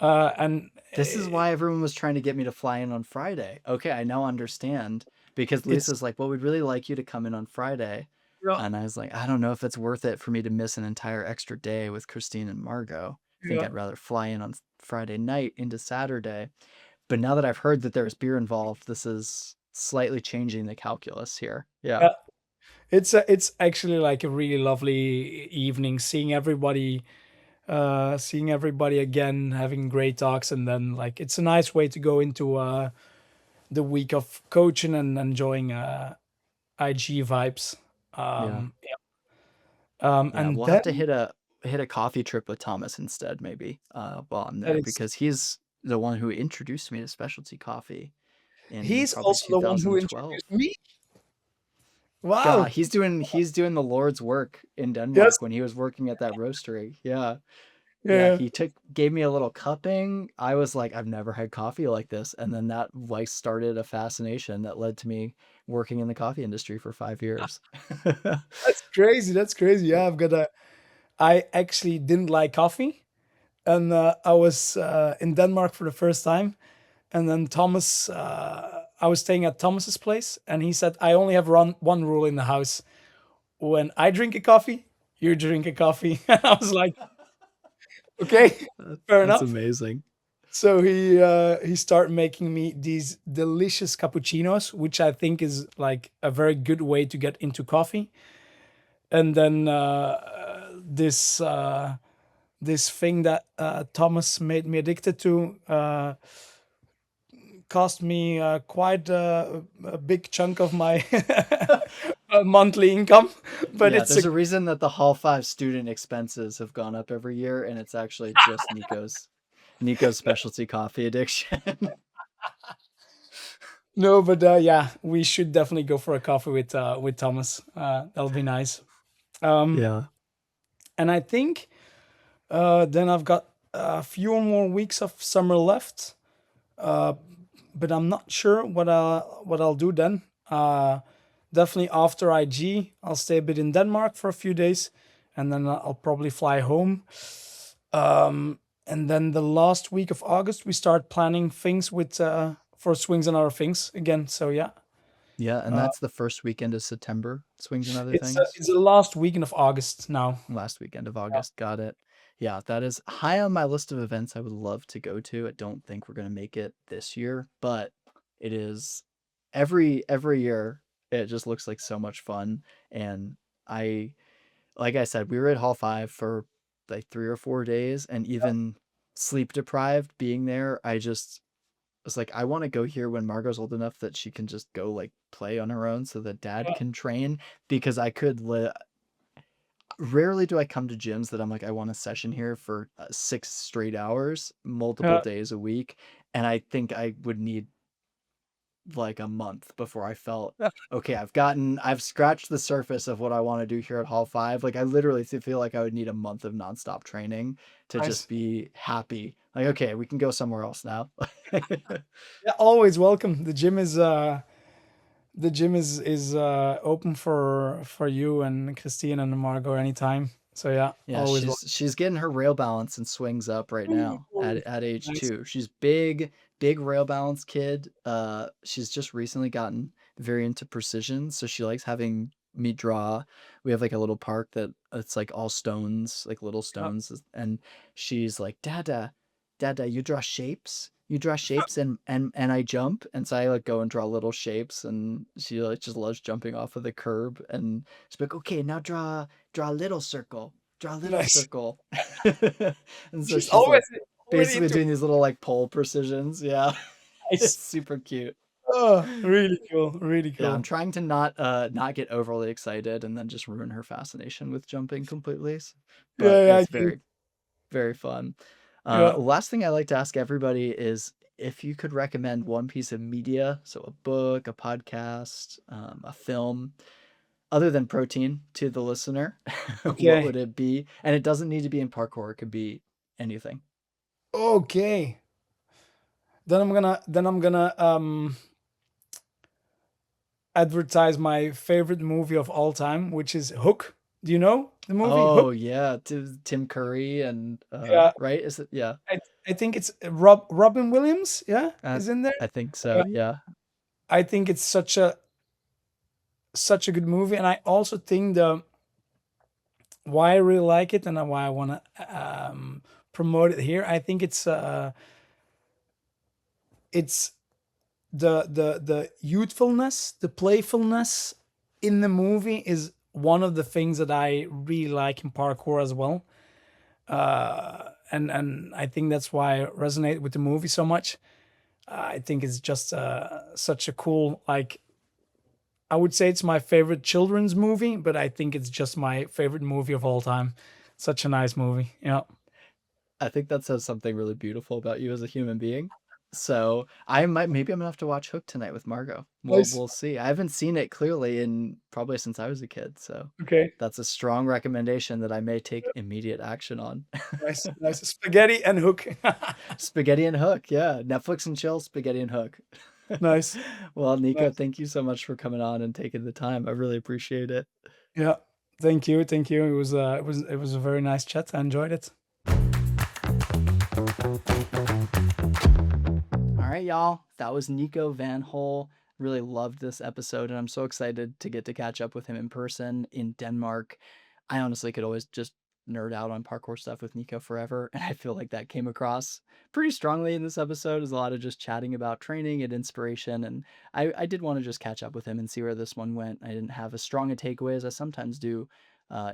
And This is why everyone was trying to get me to fly in on Friday. Okay, I now understand because it's Lisa's like, "Well, we'd really like you to come in on Friday." yeah, And I was like, I don't know if it's worth it for me to miss an entire extra day with Christine and Margot. I think yeah, I'd rather fly in on Friday night into Saturday. But now that I've heard that there's beer involved, this is slightly changing the calculus here. Yeah. yeah. It's actually like a really lovely evening, seeing everybody again, having great talks, and then like it's a nice way to go into the week of coaching and enjoying IG vibes. Yeah. Yeah. Yeah. And We'll have then to hit a coffee trip with Thomas instead, maybe, while I'm that there, is because he's the one who introduced me to specialty coffee in he's probably also the one who 2012. introduced me. Wow. God, he's doing the Lord's work in Yes. Denmark when he was working at that roastery. Yeah. Yeah, Yeah. he gave me a little cupping. I was like, I've never had coffee like this. And then that like started a fascination that led to me working in the coffee industry for 5 years. That's crazy. That's crazy. Yeah, I actually didn't like coffee, and I was in Denmark for the first time, and then I was staying at Thomas's place, and he said, "I only have one rule in the house: when I drink a coffee, you drink a coffee." And I was like, "Okay, fair That's enough." amazing. So he started making me these delicious cappuccinos, which I think is like a very good way to get into coffee. And then this thing that Thomas made me addicted to cost me quite a big chunk of my monthly income, but Yeah, it's a there's a reason that the Hall 5 student expenses have gone up every year, and it's actually just Nico's specialty coffee addiction. no, but yeah, we should definitely go for a coffee with Thomas. That'll be nice. Um, Yeah. and I think then I've got a few more weeks of summer left. But I'm not sure what I'll do then. Definitely after IG, I'll stay a bit in Denmark for a few days, and then I'll probably fly home. And then the last week of August, we start planning things with for swings and other things again. So yeah, Yeah, and uh, that's the first weekend of September, swings and other things. it's the last weekend of August now. Last weekend of August. Got it. Yeah, that is high on my list of events I would love to go to. I don't think we're going to make it this year, but it is every year it just looks like so much fun. And I like I said, we were at Hall 5 for like 3 or 4 days, and even sleep deprived being there, I just was like, I want to go here when Margot's old enough that she can just go like play on her own so that dad Yeah, can train, because I could rarely do I come to gyms that I'm like, I want a session here for 6 straight hours, multiple yeah, days a week. And I think I would need like a month before I felt yeah. okay. I've scratched the surface of what I want to do here at Hall 5. Like, I literally feel like I would need a month of nonstop training to just Nice. be happy. Like, okay, we can go somewhere else now. Yeah, always welcome. The gym is open for you and Christine and Margot anytime. So yeah, Yeah, always she's getting her rail balance and swings up right now welcome. at age Nice. 2. She's big rail balance kid. She's just recently gotten very into precision, so she likes having me draw. We have like a little park that it's like all stones, like little Yeah. stones, and she's like, Dada, you draw shapes. You draw shapes and I jump, and so I like go and draw little shapes, and she like just loves jumping off of the curb, and she's like, okay, now draw a little circle, draw a little Nice. circle. And so She's she's always like already basically into it. doing these little like pole precisions. Yeah. It's Nice. super cute. Oh, really cool. Really Yeah, I'm cool. trying to not get overly excited and then just ruin her fascination with jumping completely. But Yeah, yeah, I it's get it. very, very fun. Yeah. Last thing I like to ask everybody is if you could recommend one piece of media, so a book, a podcast, a film, other than protein to the listener, what Okay. would it be? And it doesn't need to be in parkour, it could be anything. Okay. Then I'm gonna advertise my favorite movie of all time, which is Hook. Do you know the movie Hook? Oh yeah, Tim Curry and Yeah. right? Is it? Yeah. I I think it's Robin Williams, yeah, Uh, is in there. I think so. Yeah. Yeah. I think it's such a good movie, and I also think the why I really like it and why I want to promote it here. I think it's the youthfulness, the playfulness in the movie is one of the things that I really like in parkour as well. And I think that's why I resonate with the movie so much. I think it's just such a cool, like, I would say it's my favorite children's movie, but I think it's just my favorite movie of all time. Such a nice movie. Yeah. I think that says something really beautiful about you as a human being. So maybe I'm gonna have to watch Hook tonight with Margot. Nice. We'll see. I haven't seen it clearly in probably since I was a kid, so Okay. that's a strong recommendation that I may take immediate action on. Nice. Nice. Spaghetti and Hook. Spaghetti and Hook, yeah. Netflix and chill, Spaghetti and Hook. Nice. Well, Nico, Nice. thank you so much for coming on and taking the time. I really appreciate it. Yeah. Thank you. Thank you. It was a very nice chat. I enjoyed it. All right, y'all. That was Nico Vanhole. Really loved this episode, and I'm so excited to get to catch up with him in person in Denmark. I honestly could always just nerd out on parkour stuff with Nico forever, and I feel like that came across pretty strongly in this episode. There's a lot of just chatting about training and inspiration, and I did want to just catch up with him and see where this one went. I didn't have as strong a takeaway as I sometimes do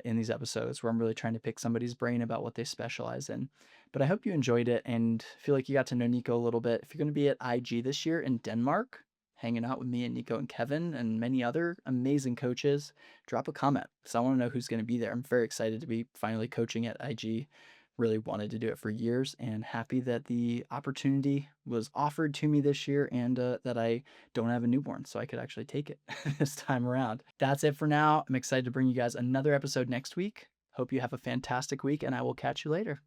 in these episodes where I'm really trying to pick somebody's brain about what they specialize in. But I hope you enjoyed it and feel like you got to know Nico a little bit. If you're going to be at IG this year in Denmark, hanging out with me and Nico and Kevin and many other amazing coaches, drop a comment because I want to know who's going to be there. I'm very excited to be finally coaching at IG. Really wanted to do it for years and happy that the opportunity was offered to me this year and that I don't have a newborn, so I could actually take it this time around. That's it for now. I'm excited to bring you guys another episode next week. Hope you have a fantastic week, and I will catch you later.